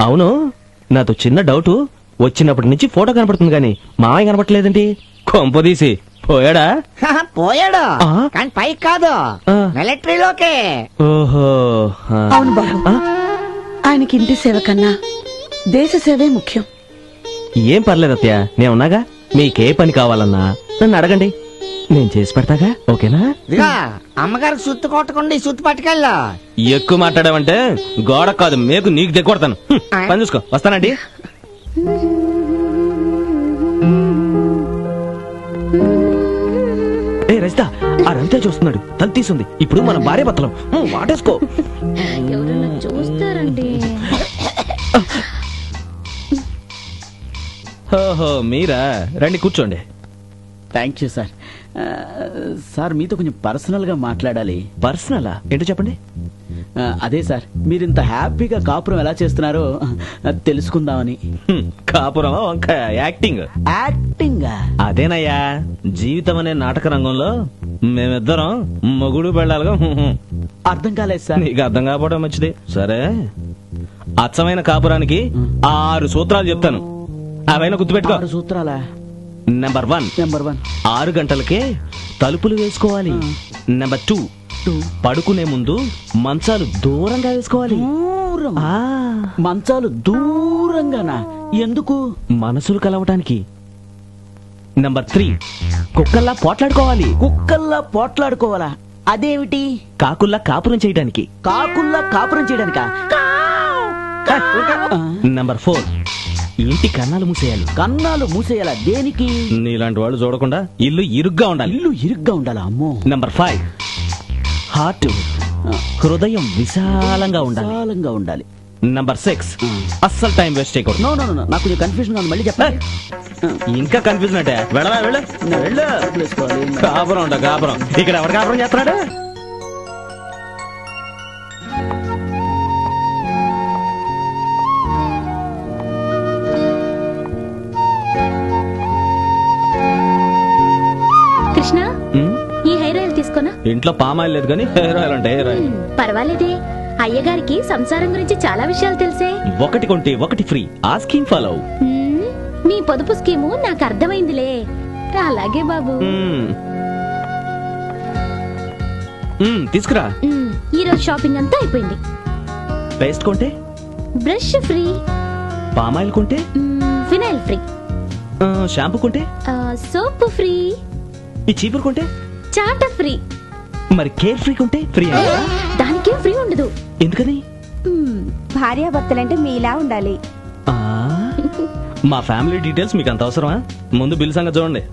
అవును, నాతో చిన్న డౌట్. వచ్చినప్పటి నుంచి ఫోటో కనపడుతుంది గానీ మామయ్య కనపడలేదండి. కొంపదీసి పోయాడా? పోయాడు, కానీ పైకి కాదు, మిలిటరీలోకే. ఓహో, అవును బాబు, ఆయనకి ఇంటి సేవ కన్నా దేశ సేవే ముఖ్యం. ఏం పర్లేదు అత్తయ్య, నేనున్నాగా. మీకే పని కావాలన్నా నన్ను అడగండి, నేను చేసి పెడతాగా. ఓకేనా? అమ్మగారికి సుత్తు కొట్టకుండా ఈ సుత్తు పట్టుకెళ్ళా. ఎక్కువ మాట్లాడావంటే గోడ కాదు మేకు నీకు దిగొడతాను. పని చూసుకో, వస్తానండి. ఇస్తా. ఆ రవితేజ చూస్తున్నాడు, తల తీసుంది. ఇప్పుడు మన భార్య భర్తలం. వాటేసుకో. ఎవరన్నా చూస్తారండి. ఓహో మీరా, రండి కూర్చోండి. Thank you sir. సార్ మీతో కొంచెం పర్సనల్ గా మాట్లాడాలి. పర్సనలా? ఏంటో చెప్పండి. అదే సార్, మీరు ఇంత హ్యాపీగా కాపురం ఎలా చేస్తున్నారో తెలుసుకుందామని. కాపురమా వంకాయ? యాక్టింగ్. యాక్టింగ్ అదేనయ్యా, జీవితం అనే నాటక రంగంలో మేమిద్దరం మొగుడు పెళ్ళాలిగా. అర్థం కాలేదు సార్. నీకు అర్థం కాకపోవడం మంచిది. సరే, అచ్చమైన కాపురానికి 6 సూత్రాలు చెప్తాను, అవైనా గుర్తుపెట్టుకో. 6 సూత్రాలా? నెంబర్ 1, 6 గంటలకే తలుపులు వేసుకోవాలి. నెంబర్ 2, పడుకునే ముందు మంచాలు దూరంగా వేసుకోవాలి. మంచాలు దూరంగానా? ఎందుకు? మనసులు కలవటానికి. నెంబర్ 3, కుక్కల్లా పోట్లాడుకోవాలి. కుక్కల్లా పోట్లాడుకోవాలా? అదేమిటి? కాకుల్లా కాపురం చేయడానికి. కాకుల్లా కాపురం చేయడానికా? నెంబర్ 4, ఇంటి కన్నాలు మూసేయాలి. కన్నాలు మూసేయాలా? దేనికి? నీలాంటి వాళ్ళు చూడకుండా ఇల్లు ఇరుగ్గా ఉండాలి. ఇల్లు ఇరుగ్గా ఉండాలా? అమ్మో. నెంబర్ 5, హార్ట్, హృదయం విశాలంగా ఉండాలి. నెంబర్ 6, అస్సలు టైం వేస్ట్ చేయకూడదు. నో నో నో, నాకు కొంచెం కన్ఫ్యూజన్ ఉంది, మళ్ళీ చెప్పండి. ఇంకా కన్ఫ్యూజన్ అంటే వెళ్ళవా? వెళ్ళు. కాపురం ఉండ కాపురం. ఇక్కడ ఎవరు కాపురం చేస్తున్నాడు? కృష్ణ, ఈ హెయిర్ ఆయిల్ తీసుకోనా? ఇంట్లో పామాయిల్ లేదు కానీ హెయిర్ ఆయిల్ అంటే హెయిర్ ఆయిల్. పర్వాలేదే, అయ్యగారికి సంసారం గురించి చాలా విషయాలు తెలిసే. ఒకటి కొంటే ఒకటి ఫ్రీ, ఆ స్కీమ్ ఫాలో. నీ పొదుపు స్కీము నాకు అర్థమైందిలే. అలాగే బాబు. తీసుకురా. ఈ రోజు షాపింగ్ అంతా అయిపోయింది. పేస్ట్ కొంటే బ్రష్ ఫ్రీ. పామాయిల్ కొంటే ఫినాయిల్ ఫ్రీ. షాంపూ కొంటే సోప్ ఫ్రీ. ఈ చీపురు కొంటే చాట ఫ్రీ. మరి కేర్ ఫ్రీ కొంటే ఫ్రీ. దానికేం ఫ్రీ ఉండదు. ఎందుకని? భార్యాభర్తలంటే మీలా ఉండాలి. మా ఫ్యామిలీ డీటెయిల్స్ మీకు అంత అవసరమా? ముందు బిల్ సంగతి చూడండి.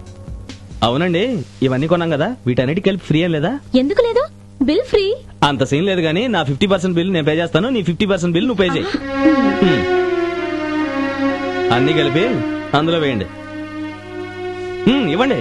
అవునండి, ఇవన్నీ కొన్నాం కదా, వీటన్నిటికి కలిపి ఫ్రీ ఏం లేదా? ఎందుకు లేదు? Bill free. అంత సీన్ లేదు కానీ నా 50% బిల్ నేను పే చేస్తాను, నీ 50% బిల్ నువ్వు పే చేయి. అన్ని కలిపి అందులో వేయండి. ఇవ్వండి.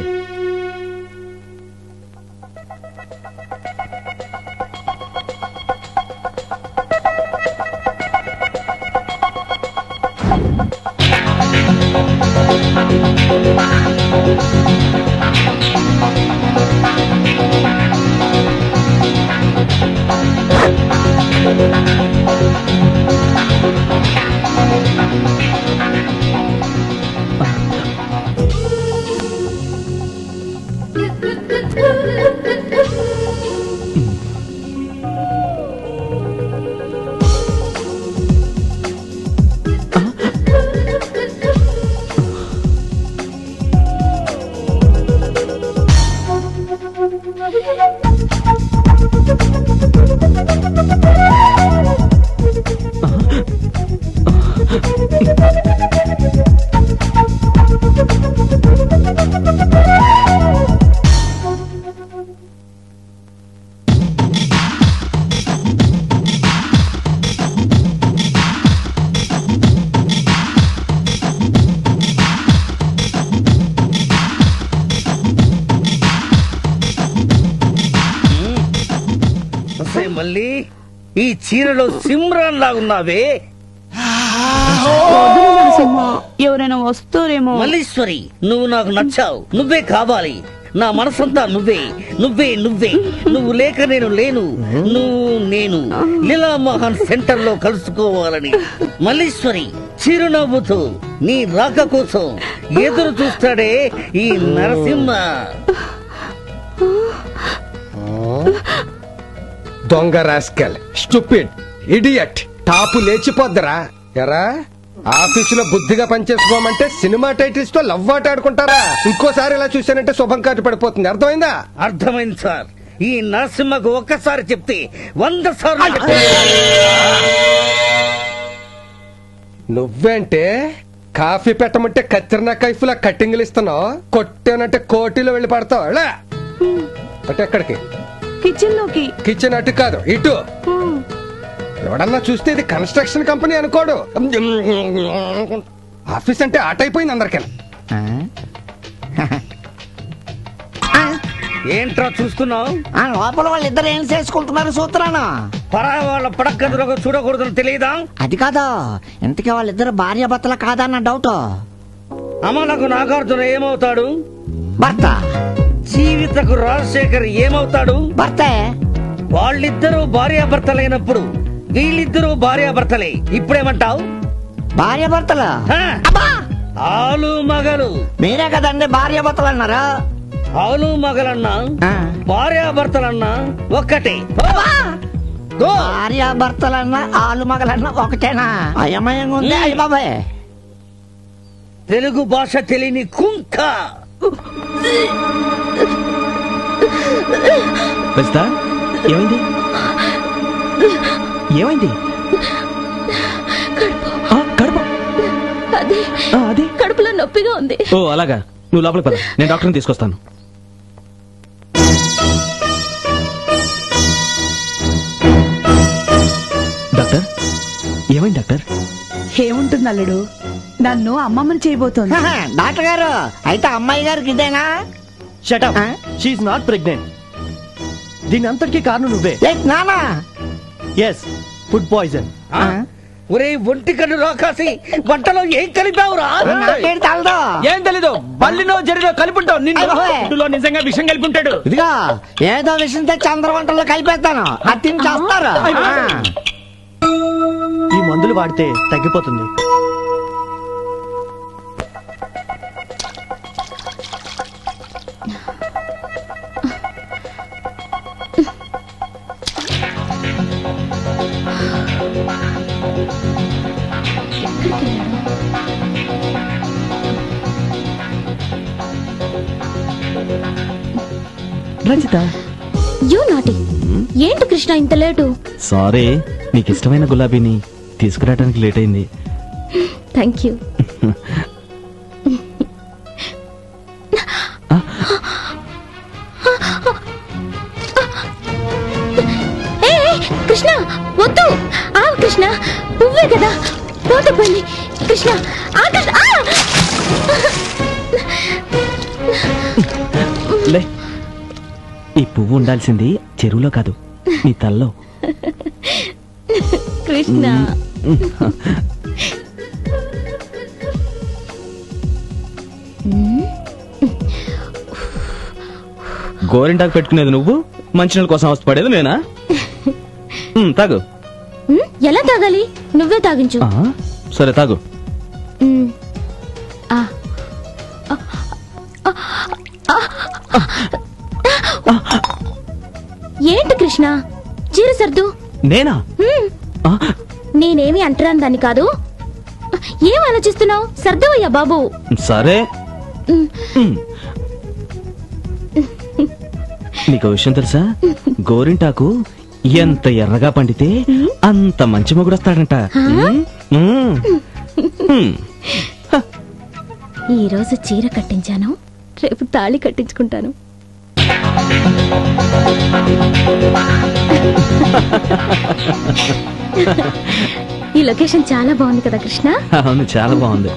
మళ్ళీ ఈ చీరలో సిమ్రాన్ లాగున్నావే. ఎవరైనా వస్తారేమో. మల్లీశ్వరి, నువ్వు నాకు నచ్చావు, నువ్వే కావాలి. నా మనసంతా నువ్వే నువ్వే నువ్వే. నువ్వు లేక నేను లేను, నువ్వు నేను లీలామోహన్ సెంటర్ లో కలుసుకోవాలని మల్లీశ్వరి చిరునవ్వుతూ నీ రాక కోసం ఎదురు చూస్తాడే ఈ నరసింహ. దొంగ రాస్కెల్, స్టూపిడ్, ఇడియట్, టాపు లేచిపోద్దరా. ఎరా, ఆఫీసులో బుద్ధిగా పనిచేసుకోమంటే సినిమా టైటిల్స్ తో లవ్ ఆట ఆడుకుంటారా? ఇంకోసారి ఇలా చూశానంటే శుభం కాటు పడిపోతుంది. అర్థమైందా? అర్థమైంది సార్. ఈ నరసింహకు ఒక్కసారి చెప్తే 100 సార్లు. నువ్వేంటే కాఫీ పెట్టమంటే కత్తిరినా కైఫులా కట్టింగ్లు ఇస్తున్నావు, కొట్టానంటే కోటిలో వెళ్ళి పడతావు. అంటే ఎక్కడికి? కిచెన్ లోకి. కిచెన్ అటు కాదు, ఇటు. ఎవడన్నా చూస్తే ఇది కన్స్ట్రక్షన్ కంపెనీ అనుకోడు. ఆఫీస్ అంటే ఆట అయిపోయింది అందరికీ. ఏంట్రా చూస్తున్నావు? లోపల వాళ్ళిద్దరు ఏం చేసుకుంటున్నారు సూత్రానా? పరాయి వాళ్ళ పడక్కదురుగా చూడకూడదని తెలియదా? అది కాదా, ఇంతకీ వాళ్ళిద్దరు భార్య భర్తల కాదన్న డౌట్. అమలకు నాగార్జున ఏమవుతాడు? భర్త. జీవితకు రాజశేఖర్ ఏమవుతాడు? భర్తే. వాళ్ళిద్దరూ భార్యాభర్తలైనప్పుడు వీళ్ళిద్దరూ భార్యాభర్తలే. ఇప్పుడేమంటావు? భార్యాభర్తల ఆలు మగలు. మీరే కదండి భార్యాభర్తలు అన్నారా? ఆలు మగలన్నా భార్యాభర్తలన్నా ఒక్కటే. భార్యాభర్తలన్నా ఆలు మగలన్నా ఒకటేనా? అయమయంగా ఉంది. అయ్య బాబాయ్, తెలుగు భాష తెలియని కుంక. ఏమైంది? ఏమైంది? అదే కడుపులో నొప్పిగా ఉంది. ఓ అలాగా, నువ్వు లోపలికి పద, నేను డాక్టర్ని తీసుకొస్తాను. డాక్టర్, ఏమైంది డాక్టర్? ఏముంటుంది అల్లుడు, నన్ను అమ్మమ్మని చేయబోతోంది. డాక్టర్ గారు, అయితే అమ్మాయి గారికి ఇదేనా? Shut up, she's not pregnant. దీని అంతటికీ కారణం నువ్వే. నానా? Yes, food poison. ఒరే ఒంటి కన్ను రాకాసి, వంటలో ఏం కలిపావురా? ఏం తెలీదు, బల్లినో జరిలో కలిపుంటావు. నిన్ను నిజంగా విషయం కలిపుంటాడు. ఇదిగా ఏదో విషయం తెచ్చి అందరి వంటల్లో కలిపేస్తాను, అది తిని చేస్తారు. ఈ మందులు వాడితే తగ్గిపోతుంది. Rajitha, you naughty. ఏంటి కృష్ణ ఇంత లేటు? సారీ, నీకు ఇష్టమైన గులాబీని తీసుకురావడానికి లేట్ అయింది. Thank you. కృష్ణ వద్దు. కృష్ణ పువ్వే కదా, పోతే పోయింది. కృష్ణ లే, ఈ పువ్వు ఉండాల్సింది చెరువులో కాదు, నీ తల్లో. కృష్ణ గోరింటాకు పెట్టుకునేది నువ్వు, మంచినీళ్ళ కోసం అవస్థపడేది నేనా? తాగు. ఎలా తాగాలి? నువ్వే తాగించు. సరే తాగు. ఏంటి కృష్ణ, చీర సర్దు. నేనా? నేనేమి అంటరాను దాన్ని కాదు. ఏం ఆలోచిస్తున్నావు? సర్దవయ్యా బాబు. సరే. నీకు విషయం తెలుసా? గోరింటాకు ఎంత ఎర్రగా పండితే అంత మంచి మొగుడొస్తాడంట. ఈ రోజు చీర కట్టించాను, రేపు తాళి కట్టించుకుంటాను. ఈ లొకేషన్ చాలా బాగుంది కదా కృష్ణ? అవును, చాలా బాగుంది.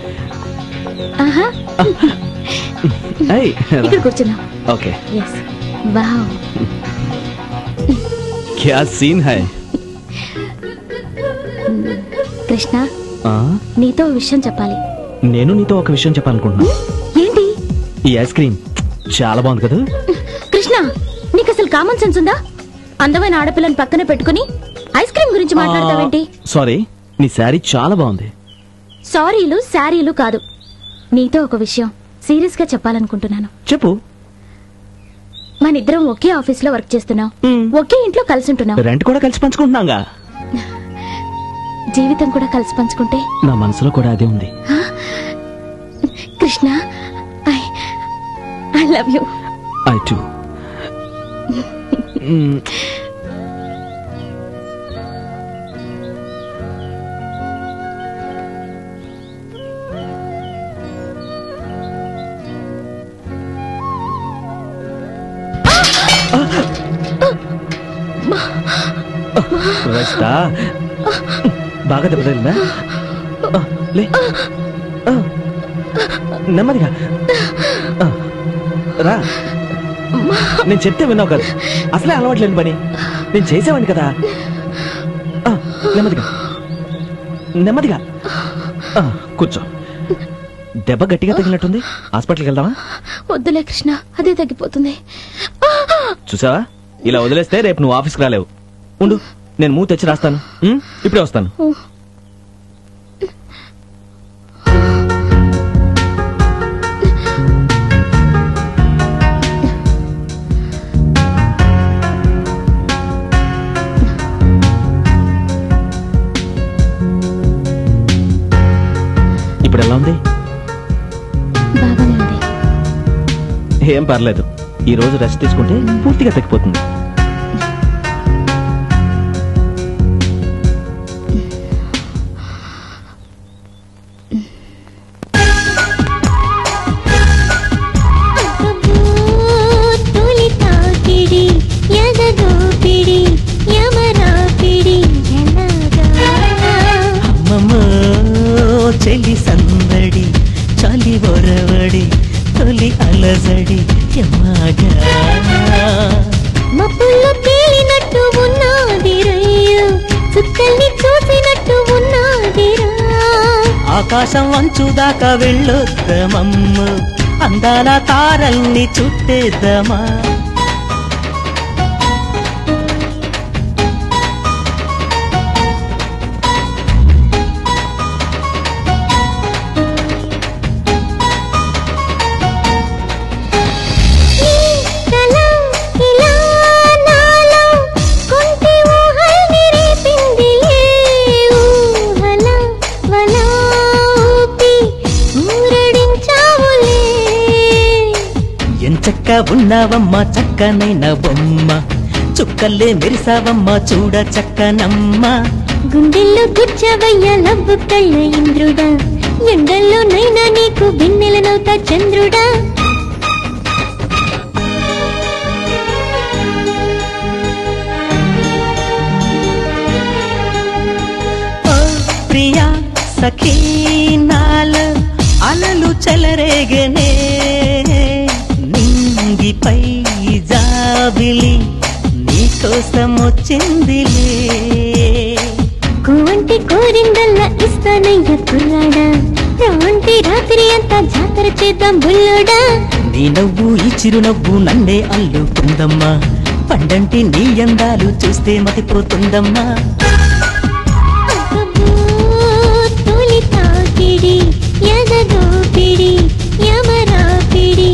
ఇక్కడ కూర్చున్నా. ఓకే. yes. వావ్, క్యా సీన్ హై. కృష్ణ, నీతో విషయం చెప్పాలి. నేను నీతో ఒక విషయం చెప్పాలనుకుంటున్నా. ఏంటి? ఈ ఐస్ క్రీమ్ చాలా బాగుంది కదా కృష్ణ. నీకు అసలు కామన్ సెన్స్ ఉందా? అందమైన ఆడపిల్లని పక్కనే పెట్టుకుని ఐస్ క్రీమ్ గురించి మాట్లాడతావేంటి? సారీ, నీ శారీ చాలా బాగుంది. సారీలు శారీలు కాదు, నీతో ఒక విషయం సీరియస్ గా చెప్పాలనుకుంటున్నాను. చెప్పు. మనిద్దరం ఒకే ఆఫీస్ లో వర్క్ చేస్తున్నాం, ఒకే ఇంట్లో కలిసి ఉంటున్నాం. రెంట్ కూడా కలిసి పంచుకుంటున్నాగా. జీవితం కూడా కలిసి పంచుకుంటే? నా మనసులో కూడా అదే ఉంది. Krishna, I love you. I too. శివస్తా బాగా దెబ్బతగిలిందా లే నెమ్మదిగా రా నేను చెప్తే విన్నావు కదా అసలే అలవాట్లేని పని నేను చేసేవాడిని కదా నెమ్మదిగా నెమ్మదిగా కూర్చో దెబ్బ గట్టిగా తగిలినట్టుంది హాస్పిటల్కి వెళ్దామా వద్దులే కృష్ణ అదే తగ్గిపోతుంది చూసావా ఇలా వదిలేస్తే రేపు నువ్వు ఆఫీస్కి రాలేవు ఉండు నేను మూత తెచ్చి రాస్తాను ఇప్పుడే వస్తాను ఇప్పుడు ఎలా ఉంది బాగానే ఉంది ఏం పర్లేదు ఈ రోజు రెస్ట్ తీసుకుంటే పూర్తిగా తగ్గిపోతుంది చెలి సందడి చలి ఒరవడి తొలి అలజడి ఎమ్మాగా మబ్బుల్లో తేలినట్టు ఉన్నది రయ్యు చుక్కల్ని చూసినట్టు ఉన్నదిరా ఆకాశం వంచు దాకా వెళ్ళొద్దమమ్మ అందాల తారల్ని చుట్టేద్దామా చక్క ఉన్నావమ్మా చక్కనైన బొమ్మ చుక్కల్లే మెరిసావమ్మ చూడ చక్కనమ్మ గుండెల్లో గుచ్చవయ్య లవ్వు కళ్ళ ఇంద్రుడా ఎండల్లో నైనా నీకు బిన్నెలనవుతా చంద్రుడా ఓ ప్రియా సఖీ నాలో అలలు చెలరేగనే నింగిపై జాబిలి నీకోసం వచ్చిందిలే కువంటి కోరిందల్లా ఇస్తానయ్య కుర్రాడా రాంటి రాత్రి అంతా జాతర చేద్దాం బుల్లోడా నీ నవ్వు ఈ చిరునవ్వు నన్నే అల్లుకుందమ్మా పండంటి నీ అందాలు చూస్తే మతిపోతుందమ్మా తొలి తాకిడి ఎదగోపిడి యమరాపిడి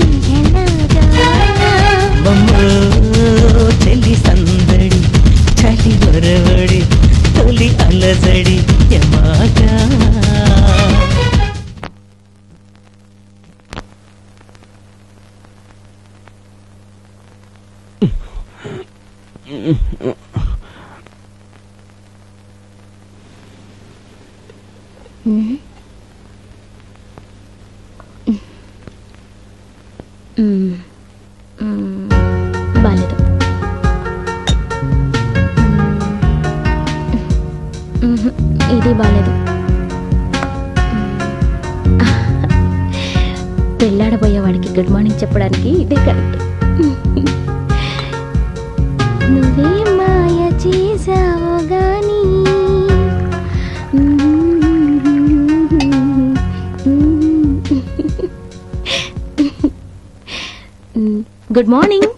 చెల్లి సందడి చలి ఒరవడి తొలి అలజడి యమాగా బాలేదు ఇది బాలేదు పెళ్ళాడబోయేవాడికి గుడ్ మార్నింగ్ చెప్పడానికి ఇదే కరెక్ట్ నువ్వే మాయ చేసావో గాని గుడ్ మార్నింగ్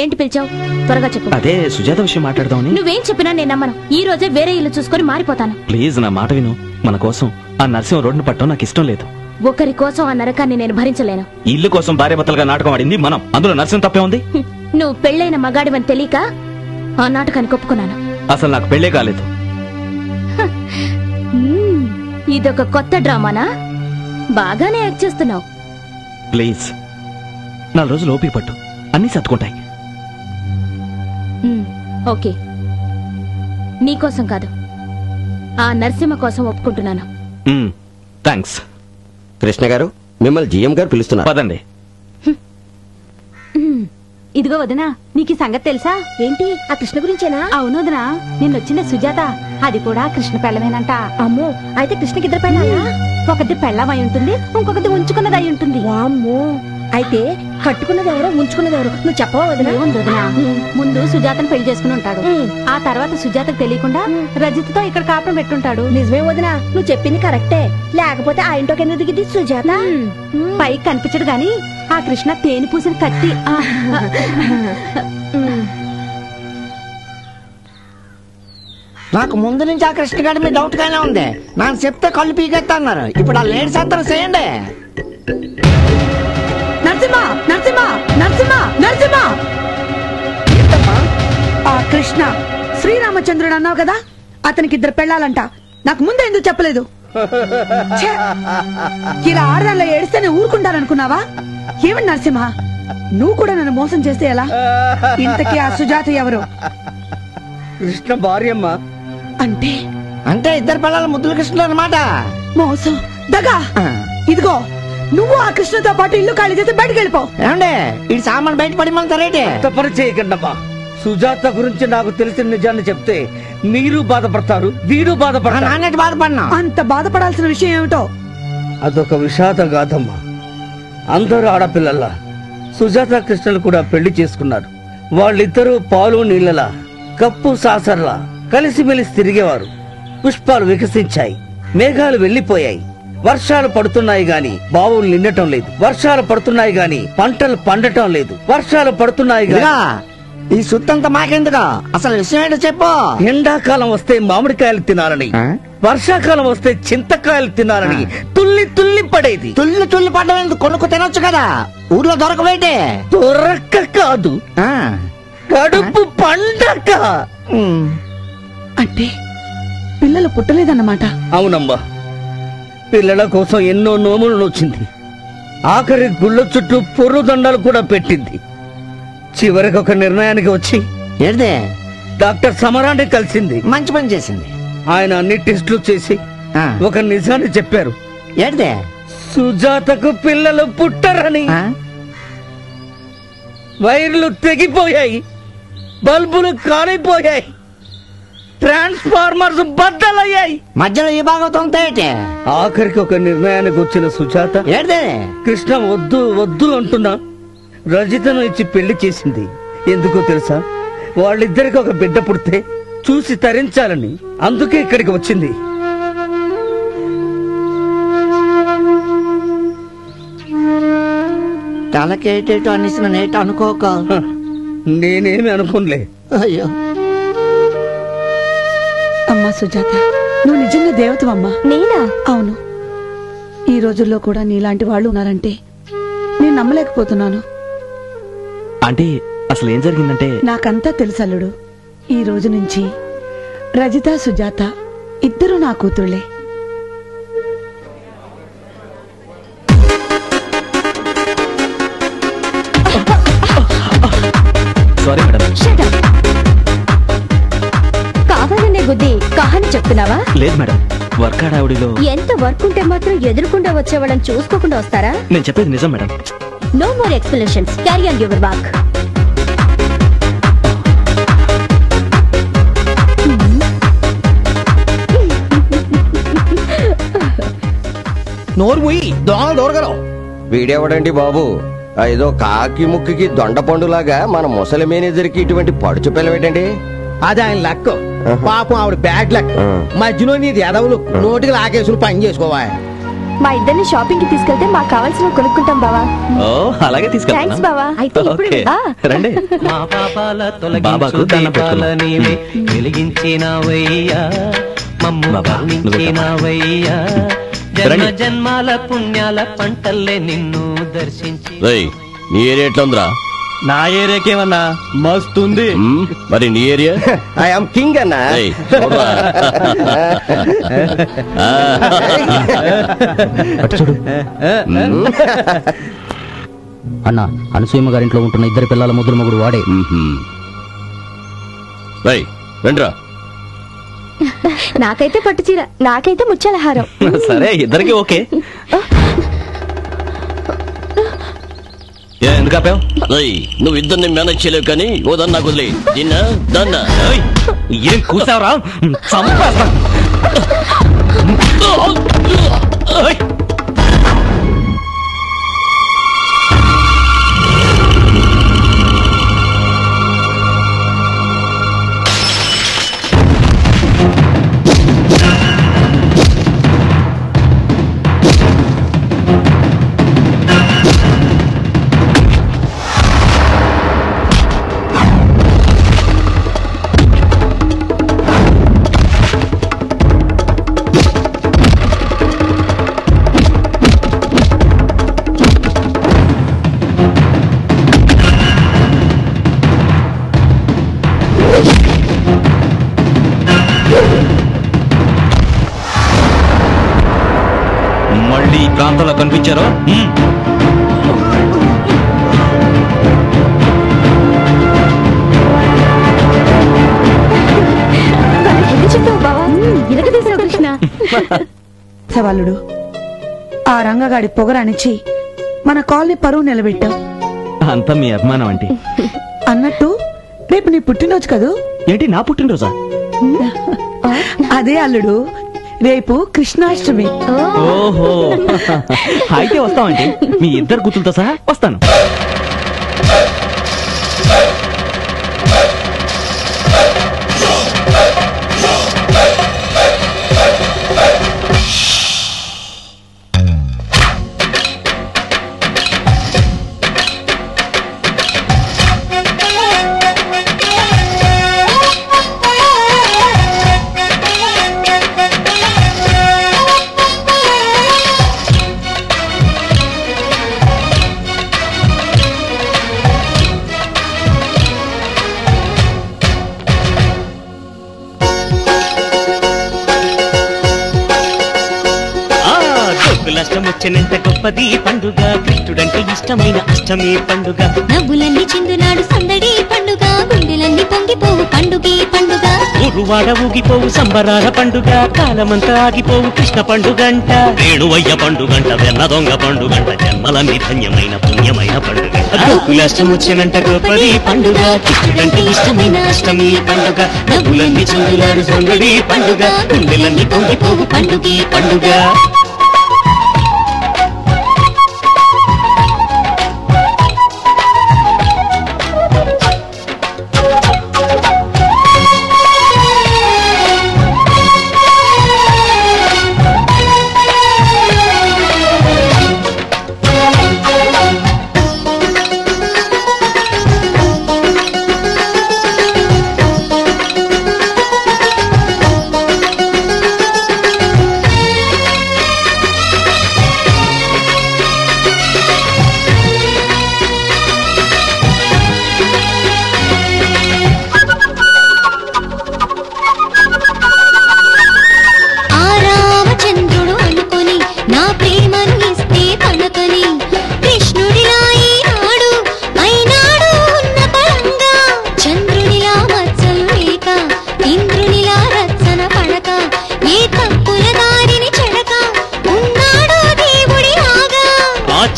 ఏంటి పిలిచావు? త్వరగా చెప్పు. అదే సుజాత విషయం మాట్లాడదామని. నువ్వేం చెప్పినా నేను నమ్మను. ఈ రోజే వేరే ఇల్లు చూసుకొని మారిపోతాను. ప్లీజ్ నా మాట విను. మన కోసం ఆ నరసింహ రోడ్డును పట్టడం నాకు ఇష్టం లేదు. ఒకరి కోసం ఆ నరకాన్ని నేను భరించలేను. ఇల్లు కోసం భార్యాభర్తలుగా నాటకం ఆడింది మనం. అందులో నరసింహ తప్పే ఉంది. నువ్వు పెళ్ళైన మగాడివని తెలియక ఆ నాటకానికి ఒప్పుకున్నాను. అసలు నాకు పెళ్ళే కాలేదు. ఇదొక కొత్త డ్రామానా? బాగానే యాక్ట్ చేస్తున్నావు. ప్లీజ్ 4 రోజులు ఓపిక పట్టు, అన్ని సర్దుకుంటాయి. ఓకే, నీకోసం కాదు, ఆ నరసింహ కోసం ఒప్పుకుంటున్నాను. థ్యాంక్స్. కృష్ణ గారు, మిమ్మల్ని జీఎం గారు పిలుస్తున్నారు. పదండి. ఇదిగో వదినా, నీకు ఈ సంగతి తెలుసా? ఏంటి, ఆ కృష్ణ గురించేనా? అవును వదినా, నిన్నొచ్చిన సుజాత అది కూడా కృష్ణ పెళ్ళమేనంట. అమ్మో, అయితే కృష్ణకి 2 పెళ్ళాలా? ఒకటి పెళ్ళమై ఉంటుంది, ఇంకొకటి ఉంచుకున్నది అయి ఉంటుంది. వామ్మో, అయితే కట్టుకున్నది ఎవరో ఉంచుకున్నది ఎవరో నువ్వు చెప్పవా వదినా? వదినా, ముందు సుజాతను పెళ్లి చేసుకుని ఉంటాడు. ఆ తర్వాత సుజాతకు తెలియకుండా రజిత్తో ఇక్కడ కాపురం పెట్టుంటాడు. నిజమే వదినా, నువ్వు చెప్పింది కరెక్టే. లేకపోతే ఆ ఇంట్లో కింద దిగింది సుజాత. పైకి కనిపించడు గాని ఆ కృష్ణ తేనె పూసిన కత్తి. నాకు ముందు నుంచి ఆ కృష్ణ గారి మీద డౌట్ గానే ఉంది. నాకు చెప్తే కళ్ళు పీకెత్తా అన్నారు. ఇప్పుడు ఆ లేడీ సత్తరు చేయండి. నరసింహ, నరసింహ, నరసింహ, నరసింహ! ఏంటమ్మా? ఆ కృష్ణ శ్రీరామచంద్రుడు అన్నావు కదా, అతనికి 2 పెళ్ళాలంట. నాకు ముందే ఎందుకు చెప్పలేదు? ఛే! ఇలా ఆడదానిలో ఏడిస్తే నేను ఊరుకుంటాననుకున్నావా? ఏమని నరసింహ, నువ్వు కూడా నన్ను మోసం చేస్తే ఎలా? ఇంతకీ ఆ సుజాత ఎవరు? కృష్ణ భార్యమ్మ. అంటే 2 పిల్లల ముద్దుల కృష్ణుడు అన్నమాట. మోసం, దగా. ఇదిగో, నువ్వు ఆ కృష్ణతో పాటు ఇల్లు ఖాళీ చేసి బయటకు వెళ్ళిపో. ఏమండే, ఈ సామాన్ బయట పడిమంటారేంటి? తప్పని చేయకండమ్మా. సుజాత గురించి నాకు తెలిసిన నిజాన్ని చెప్తే మీరు బాధపడతారు, వీడు బాధపడతారు. బాధపడినా అంత బాధపడాల్సిన విషయం ఏమిటో? అదొక విషాద గాథమ్మా. అందరూ ఆడపిల్లల్లా సుజాత కృష్ణలు కూడా పెళ్లి చేసుకున్నారు. వాళ్ళిద్దరూ పాలు నీళ్లలా, కప్పు సాసర్లా కలిసిమెలిసి తిరిగేవారు. పుష్పాలు వికసించాయి, మేఘాలు వెళ్లిపోయాయి. వర్షాలు పడుతున్నాయి గాని బావులు నిండటం లేదు. వర్షాలు పడుతున్నాయి గాని పంటలు పండటం లేదు. వర్షాలు పడుతున్నాయి గాని ఈ సుత్తంతా మాకెందుగా? అసలు విషయం ఏంటో చెప్పు. ఎండాకాలం వస్తే మామిడికాయలు తినాలని, వర్షాకాలం వస్తే చింతకాయలు తినాలని తుల్లి తుల్లి పడేది. తుల్లి తుల్లి పడ్డ కొనుక్కు తినొచ్చు కదా, ఊర్లో దొరకబెట్టే. దొరక్క కాదు, కడుపు పండక. అంటే పిల్లలు పుట్టలేదన్నమాట? అవునమ్మా, పిల్లల కోసం ఎన్నో నోములు నోచింది. ఆఖరి గుళ్ళ చుట్టూ పొర్రు దండాలు కూడా పెట్టింది. చివరికి ఒక నిర్ణయానికి వచ్చి డాక్టర్ సమరాన్ని కలిసింది. మంచి పని చేసింది. ఆయన అన్ని టెస్టులు చేసి ఒక నిజాన్ని చెప్పారు. ఏంటే? సుజాతకు పిల్లలు పుట్టరని. వైర్లు తెగిపోయాయి, బల్బులు కాలిపోయాయి, ట్రాన్స్ఫార్మర్స్ బద్దలయ్యాయి. మధ్యలో ఈ భాగవతం ఆఖరికి ఒక నిర్ణయానికి వచ్చిన సుజాత కృష్ణ వద్దు వద్దు అంటున్నా రజితను ఇచ్చి పెళ్లి చేసింది. ఎందుకో తెలుసా? వాళ్ళిద్దరికి ఒక బిడ్డ పుడితే చూసి తరించాలని. అందుకే ఇక్కడికి వచ్చింది. తలకేటేటో అనేసిన నేట అనుకోక. నేనేమి అనుకోలే. అయ్యో అమ్మా సుజాత, నువ్వు నిజంగా దేవతవమ్మా. నేనా? అవును. ఈ రోజుల్లో కూడా నీలాంటి వాళ్ళు ఉన్నారంటే నేను నమ్మలేకపోతున్నాను. అంటే అసలు ఏం జరిగిందంటే, నాకంతా తెలుసల్లుడు. ఈ రోజు నుంచి రజిత, సుజాత ఇద్దరు నా కూతుళ్లే. Sorry madam. కావాలనే బుద్ధి కహాని చెప్తున్నావా? లేదు మేడం, వర్క్ ఆడావిడిలో ఎంత వర్క్ ఉంటే మాత్రం ఎదురుకుండా వచ్చేవాళ్ళని చూసుకోకుండా వస్తారా? నేను చెప్పేది నిజం madam. No more explanations, carry on your work. నోరు ముయ్యి, దోమలు దూరగలవు. వీడెవడండి బాబు? ఏదో కాకి ముక్కికి దొండ పండులాగా మన ముసలి మేనేజర్కి ఇటువంటి పడుచు పిల్లవేటండి? అది ఆయన లెక్క. పాపం ఆవిడ బ్యాడ్ లెక్క. మధ్యలో నీది ఎదవులు నోటికి లాకేసులు పని చేసుకోవా. మా ఇద్దరిని షాపింగ్ కి తీసుకెళ్తే మాకు కావాల్సిన కొనుక్కుంటాం బావా. ఓ అలాగే థ్యాంక్స్ బావా. అయితే ఇప్పుడు ఓకే. రండి మా పాపాల బాబాకు దండం పెట్టుకుందాం. నీవే వెలిగించినవయ్యా మమ్ము కరుణించినవయ్యా జన్మ రండి. జన్మాల పుణ్యాల పంటల్లే నిన్ను దర్శించి. నీ ఏరియా ఎట్లా ఉందిరా? నా ఏరియాకేమన్నా మస్తుంది. మరి నీ ఏరియా? ఐఎమ్ కింగ్ అన్నా. చూడు అన్న, అనసూయమ్మ గారింట్లో ఉంటున్న ఇద్దరు పిల్లల ముద్దుల మొగుడు వాడే. రండిరా. నాకైతే పట్టు చీర, నాకైతే ముత్యాల హారం. సరే ఇద్దరికి ఓకే. ఎందుకు ఆపావు? నువ్వు ఇద్దరిని మేనేజ్ చేయలేవు కానీ ఓదన్నా నాకు వదిలే. నిన్న దాన్న ఏం కూసావరా? చంపేస్తా. మళ్ళీ ఈ ప్రాంతంలో కనిపించారో సవాలుడు ఆ రంగగాడి పొగరానిచ్చి మన కాలనీ పరువు నిలబెట్టావు. అంతా మీ అభిమానం అంటే. అన్నట్టు రేపు నీ పుట్టినరోజు కదూ? ఏంటి నా పుట్టినరోజా? అదే అల్లుడు, రేపు కృష్ణాష్టమి. ఓహో అయితే వస్తామండి. మీ ఇద్దరు గుర్తులతో సహా వస్తాను. గోకులాష్టమొచ్చినంత గొప్పది పండుగ, కృష్ణుడంటే ఇష్టమైన అష్టమి పండుగ. నవ్వులన్నీ చిందునాడు సందడి పండుగ, గుండెలన్నీ పొంగిపోవు పండుగే పండుగ. ఊరువాడ ఊగిపోవు సంబరాల పండుగ, కాలమంతా ఆగిపోవు కృష్ణ పండుగంట. వేణువయ్య పండుగంట, వెన్న దొంగ పండుగంట, జన్మలన్నీ ధన్యమైన పుణ్యమైన పండుగ. గోకులాష్టమొచ్చినంత గొప్పది పండుగ, కృష్ణుడంటే ఇష్టమైన అష్టమి పండుగ. నవ్వులన్నీ చిందునాడు సందడి పండుగ, గుండెలన్నీ పొంగిపోవు పండుగే పండుగ.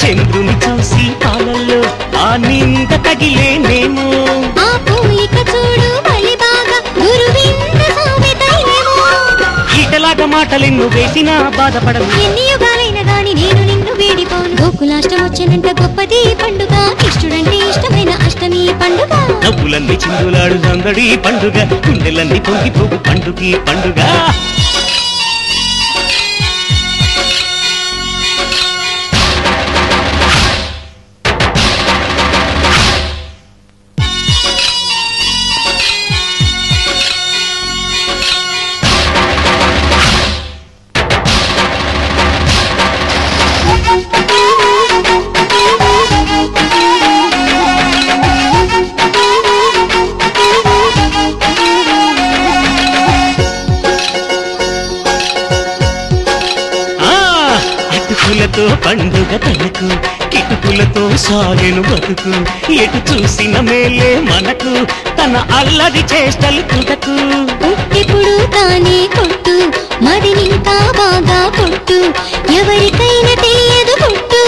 చంద్రుని చూసి పాలల్లో ఆ నింద తగిలేనేమో. ఆ పోలిక చూడు బలి బాగా గురువింద సామెతయేమో. ఈటలాగా మాటలెన్ను వేసినా బాధపడవు. ఎన్ని యుగాలైన గాని నేను నిన్ను వేడిపోను. గోకులాష్టమొచ్చినంత గొప్పది పండుగ, కృష్ణుడంటే ఇష్టమైన అష్టమి పండుగ. నవ్వులన్నీ చిందులాడు సందడి పండుగ, గుండెలన్నీ పొంగిపోవు పండుగ పండుగ. పండుగ తనకు కిటుకులతో సాగెను బతుకు ఎటు చూసిన మేలే మనకు తన అల్లరి చేష్టలు తుదకు ఇప్పుడు తానే కొట్టు మడినింకా బాగా కొట్టు ఎవరికైనా తెలియదు కొట్టు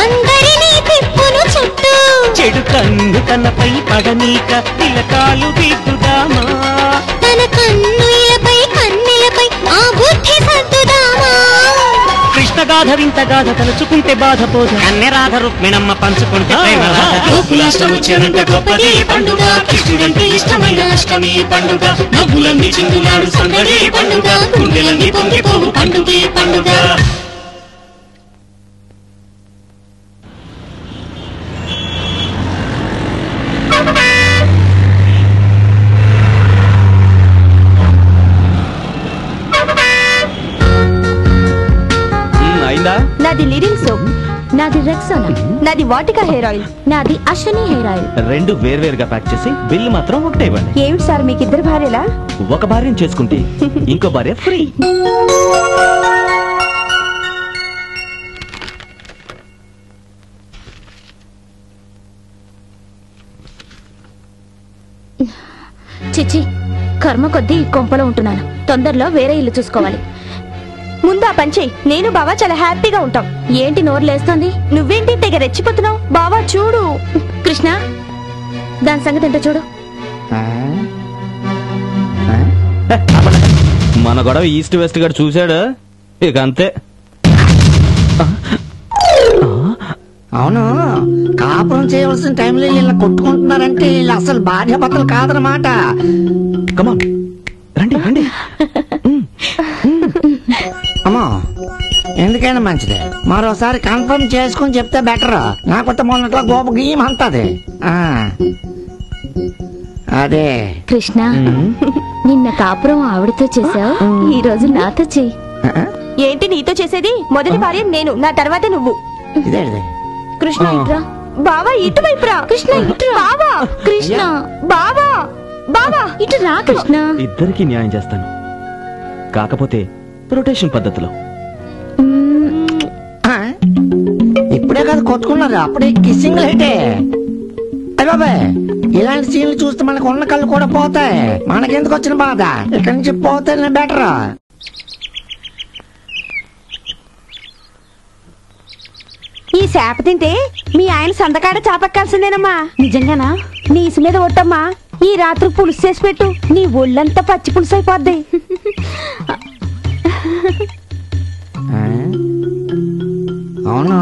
అందరినీ తిప్పును చుట్టూ చెడు కన్ను తనపై పడనీక తిలకాలు దిద్దుదామా తన కన్నులపై కన్నెలపై ఆ బుద్ధి సర్దుదామా కృష్ణగాథ వింతగాథ తలుచుకుంటే బాధపోదు కన్నెరాధ రుక్మిణమ్మ పంచుకుంటే గోకులాష్టమొచ్చారంటే గొప్పది పండుగ కృష్ణుడంటే ఇష్టమైన అష్టమి పండుగ నవ్వులన్నీ చిందులాడు సందడి పండుగ గుండెలన్నీ పొంగిపోవు పండుగే పండుగ నాది లిరిల్ సోప్, నాది రెక్సోనా, నాది వాటికా హెయిర్ ఆయిల్, నాది అశ్వని హెయిర్ ఆయిల్. రెండు వేర్వేరుగా ప్యాక్ చేసి బిల్లు మాత్రం ఒకటే ఇవ్వండి. ఏమిటి సార్ మీకు ఇద్దరు భార్యలా? ఒక భార్యను చేసుకుంటే ఇంకో భార్య ఫ్రీ. చిచ్చి, కర్మ కొద్దీ కొంపలో ఉంటున్నాను. తొందరలో వేరే ఇల్లు చూసుకోవాలి. ముందా పంచే, నేను బావా చాలా హ్యాపీగా ఉంటాం. ఏంటి నోరు లేస్తోంది? నువ్వేంటి తెగ రెచ్చిపోతున్నావు? బావా చూడు. కృష్ణ, దాని సంగతి ఏంటో చూడు. మన గొడవ ఈస్ట్ వెస్ట్ గారు చూశాడు, ఇక అంతే. అవును, కాపురం చేయవలసిన టైంలో ఇలా కొట్టుకుంటున్నారంటే వీళ్ళు అసలు భార్య భర్తలు కాదనమాట. రండి రండి. అమ్మా, ఎందుకైనా మంచిది మరోసారి కన్ఫర్మ్ చేసుకుని చెప్తే బెటర్. నాకొట్ట మొన్నట్లో గోప గీయం అంటది. అదే కృష్ణ, నిన్న కాపురం ఆవిడతో చేసావు, ఈ రోజు నాతో చెయ్యి. ఏంటి నీతో చేసేది? మొదటి భార్య నేను, నా తర్వాత నువ్వు. ఇదే కృష్ణ ఇట్రా. బావా ఇటువైపురా. కృష్ణ ఇటురా. బావా కృష్ణ, బావా బావా ఇటు రా కృష్ణ. ఇద్దరికి న్యాయం చేస్తాను, కాకపోతే రొటేషన్ పద్ధతిలో. ఇప్పుడే కదా కొట్టుకున్నారు, అప్పుడే కిస్సింగ్ లైటే. అయ్య బాబాయ్, ఇలాంటి సీన్లు చూస్తే మనకు ఉన్న కళ్ళు కూడా పోతాయి. మనకెందుకు వచ్చిన బాధ? ఇక్కడి నుంచి పోతే బెటర్. ఈ చేప తింటే మీ ఆయన సంతకాడ చాపక్కాల్సిందేనమ్మా. నిజంగానా? నీ ఇసు మీద ఒట్టమ్మా. ఈ రాత్రి పులుసు చేసి పెట్టు, నీ ఒళ్ళంతా పచ్చి పులుసు అయిపోద్ది. అవును,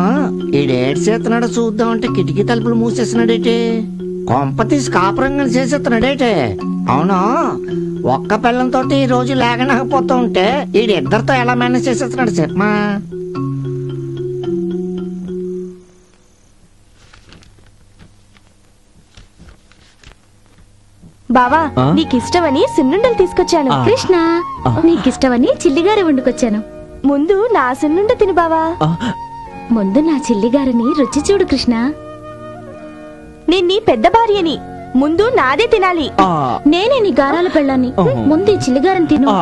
ఈడేడు చేస్తున్నాడో చూద్దాం అంటే కిటికీ తలుపులు మూసేస్తున్నాడేటే. కొంప తీసి కాపురంగా చేసేస్తున్నాడేటే. అవును, ఒక్క పిల్లంతో ఈ రోజు లేకనకపోతూ ఉంటే ఈడిద్దరితో ఎలా మేనేజ్ చేసేస్తున్నాడు చెప్పమా. బావా, నీకిష్టమని సున్నుండలు తీసుకొచ్చాను. కృష్ణ, నీకిష్టమని చిల్లిగారి వండుకొచ్చాను. ముందు నా సున్నుండ తిను బావా. ముందు నా చిల్లిగారిని రుచి చూడు కృష్ణ. నేను నీ పెద్ద భార్యని, ముందు నాదే తినాలి. నేనే నీ గారాల పెళ్ళాన్ని, ముందు ఈ చిల్లిగారిని తిను.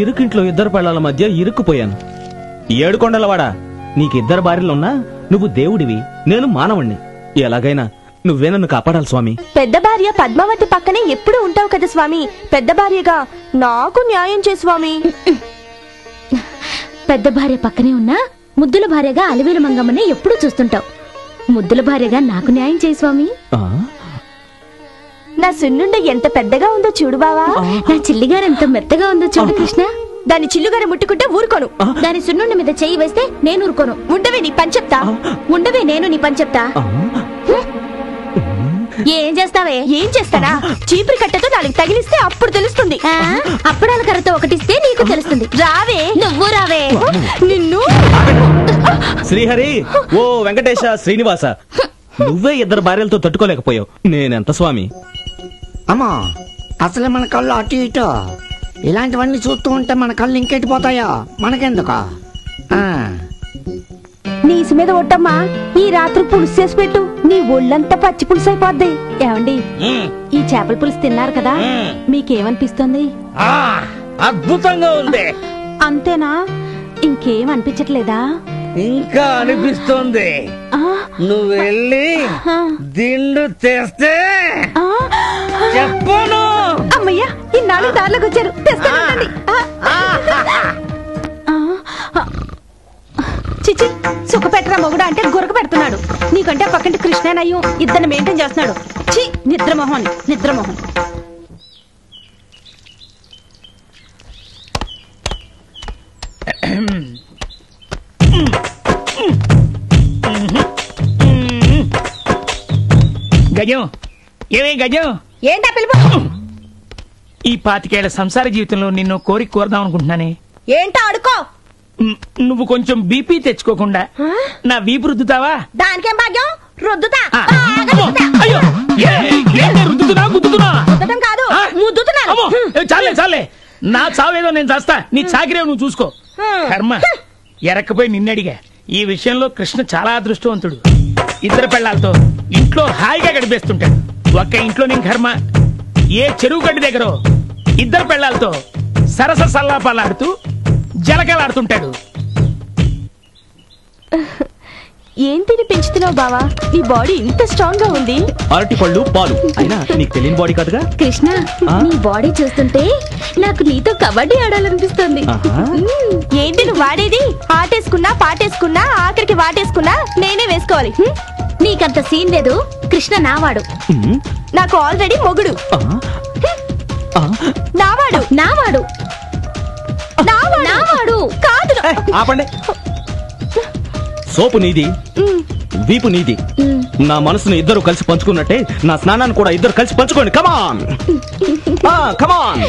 ఇరుకింట్లో ఇద్దరు పెళ్ళాల మధ్య ఇరుక్కుపోయాను. ఏడుకొండలవాడా, నీకిద్దరు భార్యలున్నా నువ్వు దేవుడివి, నేను మానవుణ్ణి. ఎలాగైనా నువ్వే నన్ను కాపాడాలి స్వామి. పెద్ద భార్య పద్మావతి పక్కనే ఎప్పుడు ఉంటావు కదా స్వామి. పెద్ద భార్యగా నాకు న్యాయం చే స్వామి. పెద్ద భార్య పక్కనే ఉన్నా ముద్దుల భార్యగా అలివేలు మంగమ్మని ఎప్పుడు చూస్తుంటావు. ముద్దుల భార్యగా నాకు న్యాయం చేయి స్వామి. నా సున్నుండ ఎంత పెద్దగా ఉందో చూడు బావా. నా చిల్లిగారు ఎంత మెత్తగా ఉందో చూడు కృష్ణ. దాని చిల్లుగారు ముట్టుకుంటే ఊరుకోను. దాని సున్నుండ మీద చెయ్యి వేస్తే నేను ఊరుకోను. ఉండవే నీ పని చెప్తా. ఉండవే నేను నీ పని చెప్తా. ఏం చేస్తావే? ఏం చేస్తానా? చీపురు కట్టతో నాలుగు తగిలిస్తే అప్పుడు తెలుస్తుంది. అప్పడాల కర్రతో ఒకటిస్తే నీకు తెలుస్తుంది. రావే, నువ్వు రావే. నిన్ను. శ్రీహరి, ఓ వెంకటేశ, శ్రీనివాస, నువ్వే ఇద్దరు భార్యలతో తట్టుకోలేకపోయావు, నేనెంత స్వామి. అమ్మా, అసలే మన కళ్ళు అటు ఇటు. ఇలాంటివన్నీ చూస్తూ ఉంటే మన కళ్ళు ఇంకెట్టిపోతాయో. మనకెందుకు? నీ ఇసు మీద ఒట్టమ్మా. ఈ రాత్రి పులుసు చేసి పెట్టు, నీ ఒళ్ళంతా పచ్చి పులుసు అయిపోద్ది. ఏమండి, ఈ చేపల పులుసు తిన్నారు కదా, మీకేమనిపిస్తుంది? అద్భుతంగా ఉంది. అంతేనా? ఇంకేం అనిపించట్లేదా? ఇంకా అనిపిస్తోంది. నువ్వు వెళ్ళి దిండు తెస్తే చెప్పను. అమ్మయ్యా, ఈ 4 దారిలోకి వచ్చారు. తెస్తానండి. చిచి, సుఖ పెట్టరా మొగుడా అంటే గురక పెడుతున్నాడు. నీకంటే పక్కంటి కృష్ణనయ్యం ఇద్దరిని మెయింటైన్ చేస్తున్నాడు. చి, నిద్రమోహన్ నిద్రమోహన్. గజం, ఏమే గజం? ఏంటా పిలుపు? ఈ 25 ఏళ్ల సంసార జీవితంలో నిన్ను కోరిక కోరదాం అనుకుంటున్నానే. ఏంటో అడుకో. నువ్వు కొంచెం బీపీ తెచ్చుకోకుండా నా వీపు రుద్దుతావా? దానికేం భాగ్యం, రుద్దుతా. అయ్యో, రుద్దుతున్నా గుద్దుతున్నా? రుద్దటం కాదు, ముద్దుతున్నాను. చాలే చాలే, నా చావేదో నేను చేస్తా. నీ చాకిరేవు నువ్వు చూసుకో. కర్మ ఎరక్కపోయి నిన్నడిగా. ఈ విషయంలో కృష్ణ చాలా అదృష్టవంతుడు. 2 పెళ్ళాలతో ఇంట్లో హాయిగా గడిపేస్తుంటాడు. ఒక్క ఇంట్లో నేను కర్మ ఏ చెరువు గడ్డి దగ్గర 2 పెళ్ళాలతో సరస సల్లాపాలాడుతూ జలకలాడుతుంటాడు. ఏం తిని పెంచుతున్నావు బావా? నీ బాడీ ఇంత స్ట్రాంగ్ గా ఉంది. అరటి పళ్ళు పాలు అయినా నీకు తెలియని బాడీ కాదుగా. కృష్ణ, నీ బాడీ చూస్తుంటే నాకు నీతో కబడ్డీ ఆడాలనిపిస్తుంది. ఏంటి నువ్వు వాడేది? ఆటేసుకున్నా పాటేసుకున్నా ఆఖరికి వాటేసుకున్నా నేనే వేసుకోవాలి. నీకంత సీన్ లేదు. కృష్ణ నావాడు. నాకు ఆల్రెడీ మొగుడు. నావాడు నావాడు నావాడు కాదు. ఆపండి. సోపు నీది, వీపు నీది. నా మనసును ఇద్దరు కలిసి పంచుకున్నట్టే నా స్నానాన్ని కూడా ఇద్దరు కలిసి పంచుకోండి. కమాన్ కమాన్.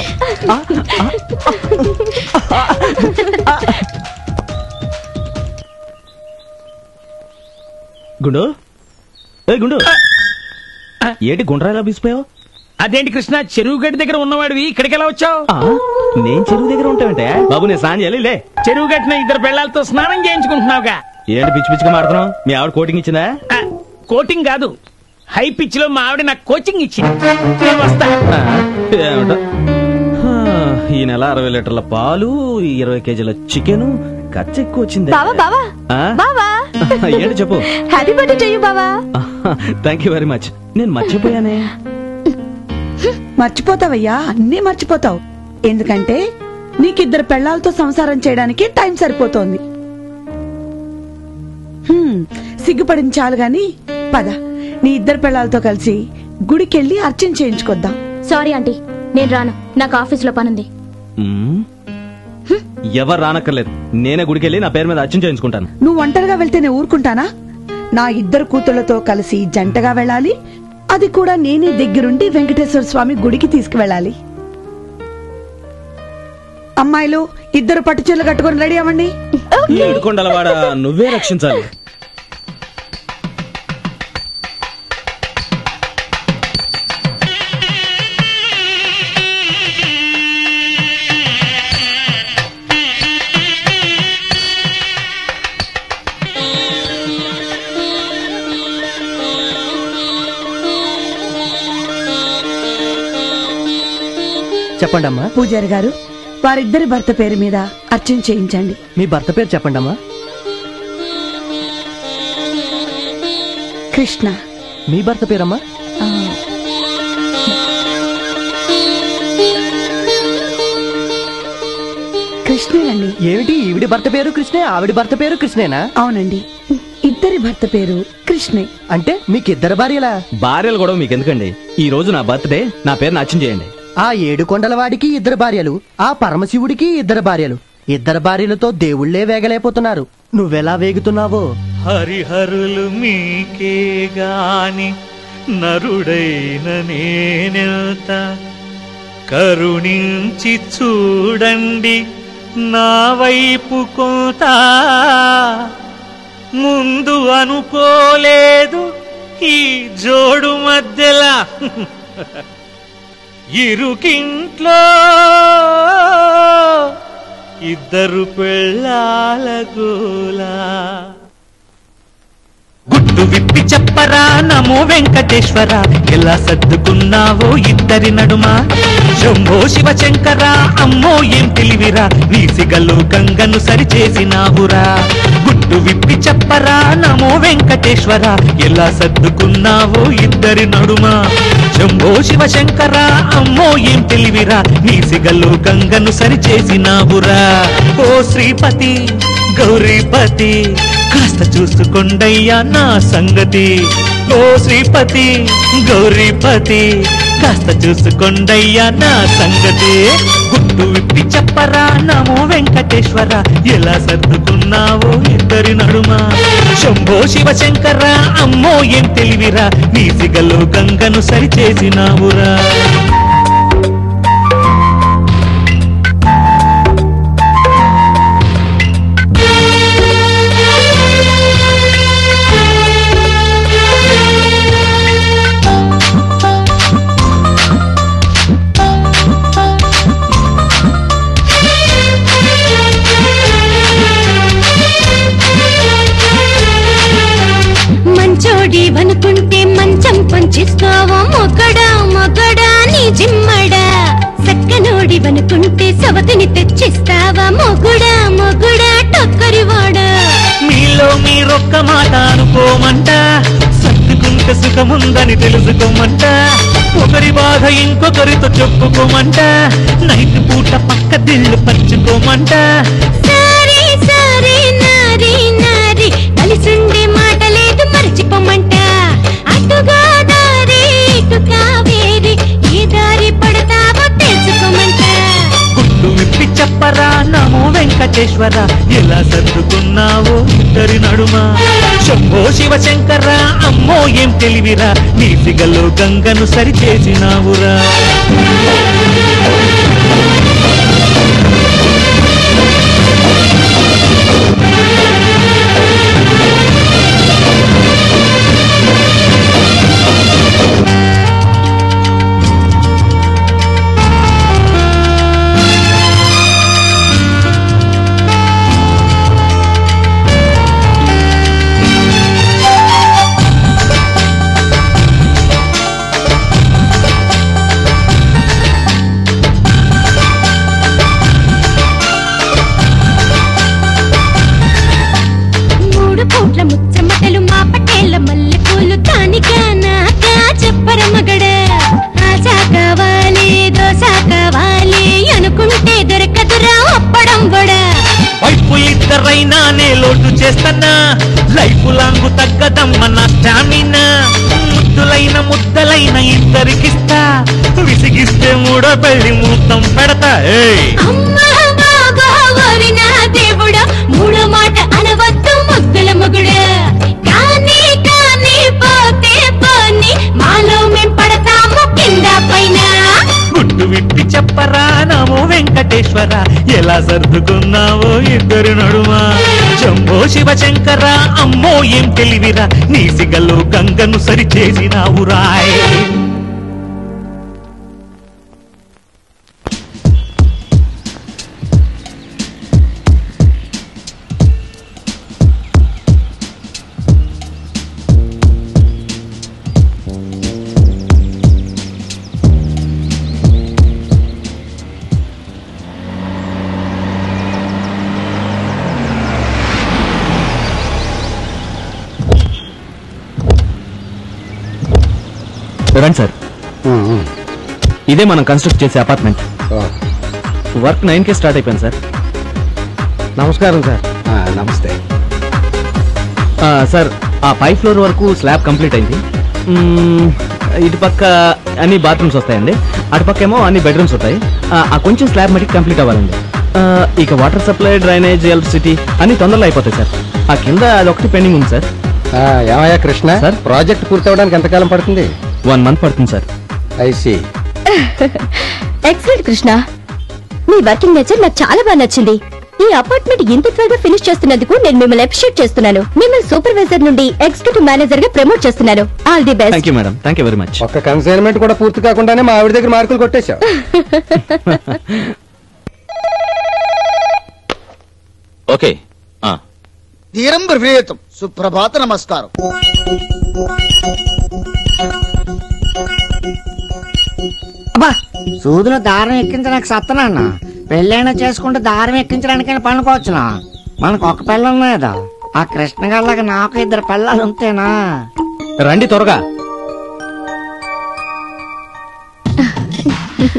గుండు, ఏ గుండు, ఏంటి గుండ్రాయిలా బీసిపోయావు? అదేంటి కృష్ణ, చెరువు గడ్డి దగ్గర ఉన్నవాడివి ఇక్కడికి ఎలా వచ్చావు? నేను చెరువు దగ్గర ఉంటావంటే బాబు, నేను స్నానం చేయాలి. లే, చెరువు గట్టిన 2 పెళ్ళాలతో స్నానం చేయించుకుంటున్నావుగా. ఏంటి పిచ్చి పిచ్చిగా మాడుతున్నావు? మీ ఆవిడ కోటింగ్ ఇచ్చిందా? కోటింగ్ కాదు, హై పిచ్ లో మా ఆవిడ నాకు కోచింగ్ ఇచ్చింది. నేను వస్తా. ఏమిటో ఈ నెల 60 లీటర్ల పాలు, 20 కేజీల చికెన్ ఖర్చు ఎక్కువ వచ్చింది. బావా బావా బావా, ఏంటి చెప్పు. హ్యాపీ బర్త్డే టు యు బావా. Thank you very much. నేను మర్చిపోయానే. మర్చిపోతావయ్యా, అన్నీ మర్చిపోతావు. ఎందుకంటే నీకిద్దరు పెళ్లాలతో సంసారం చేయడానికి టైం సరిపోతోంది. సిగ్గుపడింది చాలు గాని పద, నీ 2 పెళ్లాలతో కలిసి గుడికెళ్ళి అర్చన చేయించుకొద్దాం. సారీ ఆంటీ, నేను రాను. నాకు ఆఫీసులో పనుంది. ఎవరు రానక్కర్లేదు, నేనే గుడికెళ్ళి నా పేరు మీద అర్చన చేయించుకుంటాను. నువ్వు ఒంటరిగా వెళ్తే నేను ఊరుకుంటానా? నా 2 కూతుళ్లతో కలిసి జంటగా వెళ్ళాలి. అది కూడా నేనే దగ్గరుండి వెంకటేశ్వర స్వామి గుడికి తీసుకువెళ్ళాలి. అమ్మాయిలు 2 పట్టు చీరలు కట్టుకొని రెడీ అవ్వండి. ఏడుకొండలవాడ, నువ్వే రక్షించాలి. చెప్పండి అమ్మా. పూజారి గారు, వారిద్దరి భర్త పేరు మీద అర్చన చేయించండి. మీ భర్త పేరు చెప్పండి అమ్మా. కృష్ణ. మీ భర్త పేరమ్మా? కృష్ణేనండి. ఏమిటి, ఈవిడి భర్త పేరు కృష్ణే, ఆవిడి భర్త పేరు కృష్ణేనా? అవునండి, ఇద్దరి భర్త పేరు కృష్ణే. అంటే మీకిద్దరు భార్యలా? భార్యలు కూడా మీకు ఎందుకండి? ఈ రోజు నా బర్త్డే, నా పేరు అర్చన చేయండి. ఆ 7 కొండల వాడికి 2 భార్యలు, ఆ పరమశివుడికి 2 భార్యలు. 2 భార్యలతో దేవుళ్లే వేగలేకపోతున్నారు. నువ్వెలా వేగుతున్నావో. హరిహరులు మీకే గాని నరుడైన నేనెల్త, కరుణించి చూడండి నా వైపు కొంత. ముందు అనుకోలేదు ఈ జోడు మధ్యలా, ఇరుకింట్లో 2 పెళ్ళాల గోలా. గుట్టు విప్పి చెప్పరా నమో వెంకటేశ్వర ఎలా సర్దుకున్నావో ఇద్దరి నడుమ శంభో శివ శంకర అమ్మో ఏం తెలివిరా నీ సిగలో గంగను సరిచేసినావురా గుట్టు విప్పి చెప్పరా నమో వెంకటేశ్వర ఎలా సర్దుకున్నావో ఇద్దరి నడుమ శంభో శివ శంకర అమ్మో ఏం తెలివిరా నీ సిగలో గంగను సరిచేసినావురా ఓ శ్రీపతి గౌరీపతి కాస్త చూసుకోండయ్యా నా సంగతి ఓ శ్రీపతి గౌరీపతి కాస్త చూసుకోండయ్యా నా సంగతి గుట్టు విప్పి చెప్పరా నమో వెంకటేశ్వర ఎలా సర్దుకున్నావో ఇద్దరి నడుమ శంభో శివ శంకర అమ్మో ఏం తెలివిరా నీ సిగలో గంగను సరిచేసినావురా అనుకుంటే మంచం పంచిస్తావా మొగడా మొగడా నీ జిమ్మడా సక్కనోడి వనుకుంటే సవతిని తెచ్చిస్తావా మొగుడా మొగుడా టొక్కరివాడా మీలో మీరొక్క మాట అనుకోమంట సర్దుకుంటే సుఖముందని తెలుసుకోమంట ఒకరి బాధ ఇంకొకరితో చెప్పుకోమంట నైట్ పూట పక్క దిళ్ళు పంచుకోమంట సరే సరే నారి నారి కలిసుండే మాట లేదు మర్చిపోమంట అటుగా దారి ఇటు కావేరి ఏ దారి పడతావో తెలుసుకోమంట గుట్టు విప్పి చెప్పరా నమో వెంకటేశ్వర ఎలా సర్దుకున్నావో ఇద్దరి నడుమ శంభో శివ శంకర అమ్మో ఏం తెలివిరా నీ సిగలో గంగను సరిచేసినావురా ముచ్చమటలు మా పటేళ్ళ మల్లె పూలు కానిగా నాకా చెప్పర మగడ ఆశా కావాలి దోశ కావాలి అనుకుంటే దొరకదురా ఒప్పడం కూడా వైపులిద్దరైనా నే లోటు చేస్తన్నా లైఫ్ లాంగు తగ్గదమ్మ నా స్టామినా ముద్దులైన ముద్దలైన ఇద్దరికిస్తా విసిగిస్తే మూడో పెళ్లి ముహూర్తం పెడతా నా దేవుడా మూడో మాట అనవద్దు ముద్దుల మొగుడు కానీ కానీ పోతే పోని మాలో మేం పడతాము కింద పైన గుట్టు విప్పి చెప్పరా నమో వెంకటేశ్వర ఎలా సర్దుకున్నావో ఇద్దరు నడుమ శంభో శివ శంకర అమ్మో ఏం తెలివిరా నీ సిగలో గంగను సరిచేసినావు రాయ్ రండి సార్ ఇదే మనం కన్స్ట్రక్ట్ చేసే అపార్ట్మెంట్ వర్క్ 9కే స్టార్ట్ అయిపోయింది సార్ నమస్కారం సార్ నమస్తే సార్ ఆ 5th ఫ్లోర్ వరకు స్లాబ్ కంప్లీట్ అయింది ఇటు పక్క అన్ని బాత్రూమ్స్ వస్తాయండి అటుపక్క ఏమో అన్ని బెడ్రూమ్స్ వస్తాయి ఆ కొంచెం స్లాబ్ మటుకు కంప్లీట్ అవ్వాలండి ఇక వాటర్ సప్లై డ్రైనేజ్ ఎలక్ట్రిసిటీ అన్ని తొందరలో అయిపోతాయి సార్ ఆ కింద అదొకటి పెండింగ్ ఉంది సార్ ఏమయ్యా కృష్ణ సార్ ప్రాజెక్ట్ పూర్తి అవడానికి ఎంతకాలం పడుతుంది 1 month పడుతుంది సార్ ఐసి ఎక్సలెంట్ కృష్ణ మీ వర్కింగ్ నేచర్ నాకు చాలా బాగా నచ్చింది ఈ అపార్ట్మెంట్ ఇంత త్వరగా ఫినిష్ చేస్తున్నందుకు నేను మిమ్మల్ని అప్రిషియేట్ చేస్తున్నాను మిమ్మల్ని సూపర్వైజర్ నుండి ఎగ్జిక్యూటివ్ మేనేజర్ గా ప్రమోట్ చేస్తున్నాను all the best thank you madam thank you very much ఒక్క కన్సైన్మెంట్ కూడా పూర్తి కాకుండానే మా ఆవిడ దగ్గర మార్కులు కొట్టేశావు ఓకే ధీరం బ్రవీతం. సుప్రభాత నమస్కారం. అబ్బా సూదులో దారం ఎక్కించడానికి సత్తనాన్న. పెళ్ళైనా చేసుకుంటే దారం ఎక్కించడానికైనా పనుకోవచ్చునా? మనకు ఒక పిల్ల ఉన్నదా? ఆ కృష్ణ గారిలాగా నాకు 2 పిల్లలు ఉంటేనా? రండి త్వరగా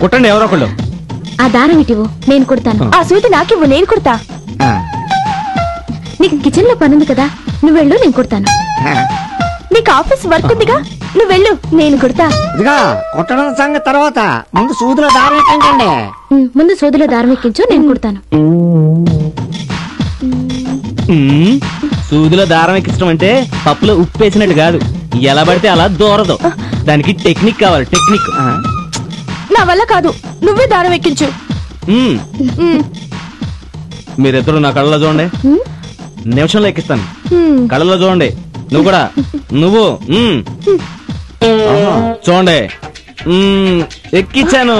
కుట్టండి ఎవరో ఒకళ్ళు. ఆ దారం ఇటివు, నేను కుడతాను. ఆ సూది నాకివ్వు, నేను కుడతా. నీకు కిచెన్ లో పనుంది కదా, నువ్వు వెళ్ళు, నేను కుడతాను. నీకు ఆఫీస్ వర్క్ ఉందిగా, నువ్వు వెళ్ళు, నేను కుడతా. ఇదిగా కుట్టడం సంగతి తర్వాత, ముందు సూదిలో దారం ఎక్కించండి. ముందు సూదిలో దారం ఎక్కించు, నేను కుడతాను. సూదిలో దారం ఎక్కించడం అంటే పప్పులో ఉప్పు వేసినట్టు కాదు, ఎలా పడితే అలా దూరదు. దానికి టెక్నిక్ కావాలి, టెక్నిక్. నా వల్ల కాదు, నువ్వే దారం ఎక్కించు. మీరిద్దరు నా కళ్ళలో చూడండి, నిమిషంలో ఎక్కిస్తాను. కళ్ళలో చూడండి, నువ్వు కూడా, నువ్వు చూడండి. ఎక్కించాను.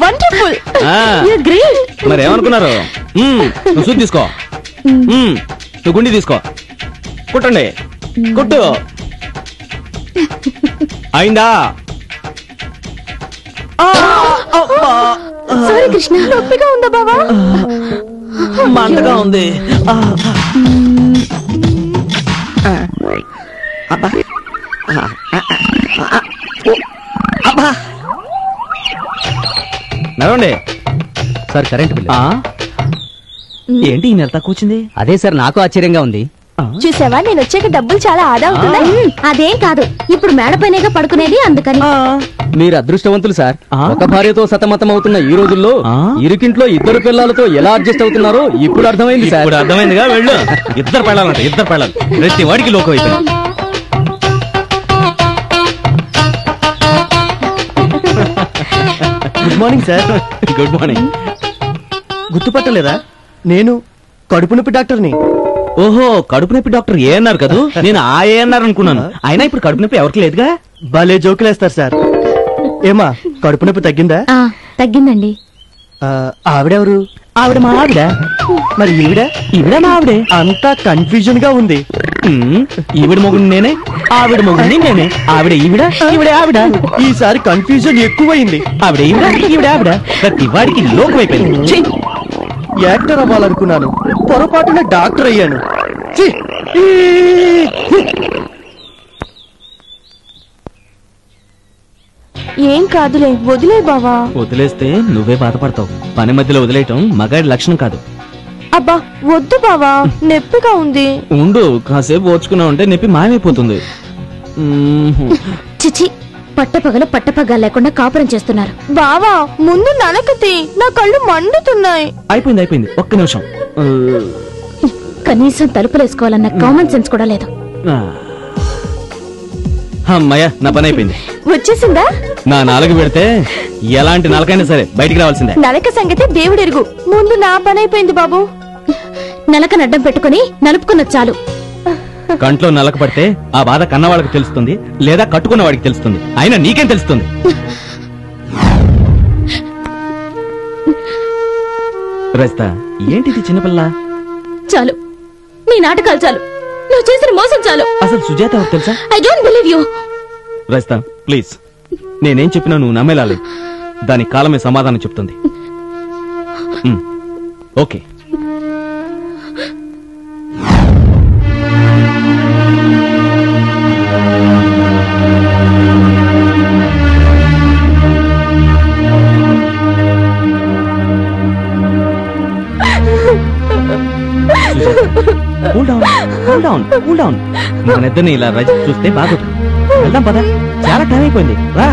వండర్ఫుల్, మరి ఏమనుకున్నారు? నువ్వు సూది తీసుకో, నువ్వు గుండి తీసుకో, కుట్టండి, కుట్టు. అయిందా? సారీ కృష్ణ, నొప్పిగా ఉందా బావా? మంటగా ఉంది. నడవండి సార్. కరెంట్ బిల్ ఏంటి ఈ నెల తక్కువ వచ్చింది? అదే సార్, నాకు ఆశ్చర్యంగా ఉంది. చూసావా, నేను వచ్చాక డబ్బులు చాలా ఆదా అవుతుందా? అదేం కాదు, ఇప్పుడు మేడపైనగా పడుకునేది, అందుకని. మీరు అదృష్టవంతులు సార్. ఒక భార్యతో సతమతం అవుతున్న ఈ రోజుల్లో ఇరుకింట్లో 2 పిల్లలతో ఎలా అడ్జస్ట్ అవుతున్నారో ఇప్పుడు అర్థమైంది సార్. ఇప్పుడు అర్థమైందిగా, వెళ్ళు. 2 పెళ్ళాలంట, 2 పెళ్ళాలి. ప్రతి వాడికి లోకం అయిపోయింది. Good morning sir. Good morning. గుర్తుపట్టలేదా? నేను కడుపు నొప్పి డాక్టర్ని. ఓహో, కడుపు నొప్పి డాక్టర్ ఏఎన్ఆర్ కదూ? నేను ఆ ఏఎన్ఆర్ అనుకున్నాను. అయినా ఇప్పుడు కడుపు నొప్పి ఎవరికి లేదుగా. భలే జోకులేస్తారు సార్. ఏమా, కడుపు నొప్పి తగ్గిందా? తగ్గిందండి. ఆవిడెవరు? ఆవిడ మా ఆవిడ. మరి ఈవిడ? ఈవిడ మా ఆవిడే. అంతా కన్ఫ్యూజన్ గా ఉంది. ఈవిడ మొగుడు నేనే, ఆవిడ మొగుడిని నేనే. ఆవిడ ఈవిడ, ఈవిడ ఆవిడ. ఈసారి కన్ఫ్యూజన్ ఎక్కువైంది. ఆవిడ ఈవిడ, ఈవిడ ఆవిడ. ప్రతి వాడికి లోకం అయిపోయింది. యాక్టర్ అవ్వాలనుకున్నాను, పొరపాటున డాక్టర్ అయ్యాను. ఏం కాదులే, వదిలే బావా. వదిలేస్తే నువ్వే బాధపడతావు. పని మధ్యలో వదిలేయటం మగాడి లక్షణం కాదు. అబ్బా వద్దు బావా, నొప్పిగా ఉంది. ఉండు, కాసేపు ఓర్చుకున్నావు అంటే నొప్పి మాయమైపోతుంది. చిచి, పట్టపగలు పట్టపగ్గాలు లేకుండా కాపురం చేస్తున్నారు. బావా ముందు నలకతి, నా కళ్ళు మండుతున్నాయి. అయిపోయింది అయిపోయింది, ఒక్క నిమిషం. కనీసం తలుపులేసుకోవాలన్న కామన్ సెన్స్ కూడా లేదు. అమ్మయ్య, నా పని అయిపోయింది. వచ్చేసిందా? నా నాలుగు పెడితే ఎలాంటి నలకైనా సరే బయటికి రావాల్సిందే. నలక సంగతి దేవుడెరుగు, ముందు నా పని అయిపోయింది బాబు. నలక నడ్డం పెట్టుకుని నలుపుకున్న చాలు. కంట్లో నలక పడితే ఆ బాధ కన్నవాళ్ళకి తెలుస్తుంది, లేదా కట్టుకున్న వాడికి తెలుస్తుంది. అయినా నీకేం తెలుస్తుంది? రజిత, ఏంటిది చిన్నపిల్ల? చాలు, నీ నాటకాలు చాలు, నువ్వు చేసిన మోసం చాలు. అసలు సుజాత ఎవరు తెలుసా? I don't believe you. Rajitha please, నేనేం చెప్పినా నువ్వు నమ్మేలాలి. దాని కాలమే సమాధానం చెప్తుంది. ఓకే. Cool down. మన ఇద్దరిని ఇలా రజిత చూస్తే బాగోదు. వెళ్దాం పద, చాలా టైం అయిపోయింది, రా.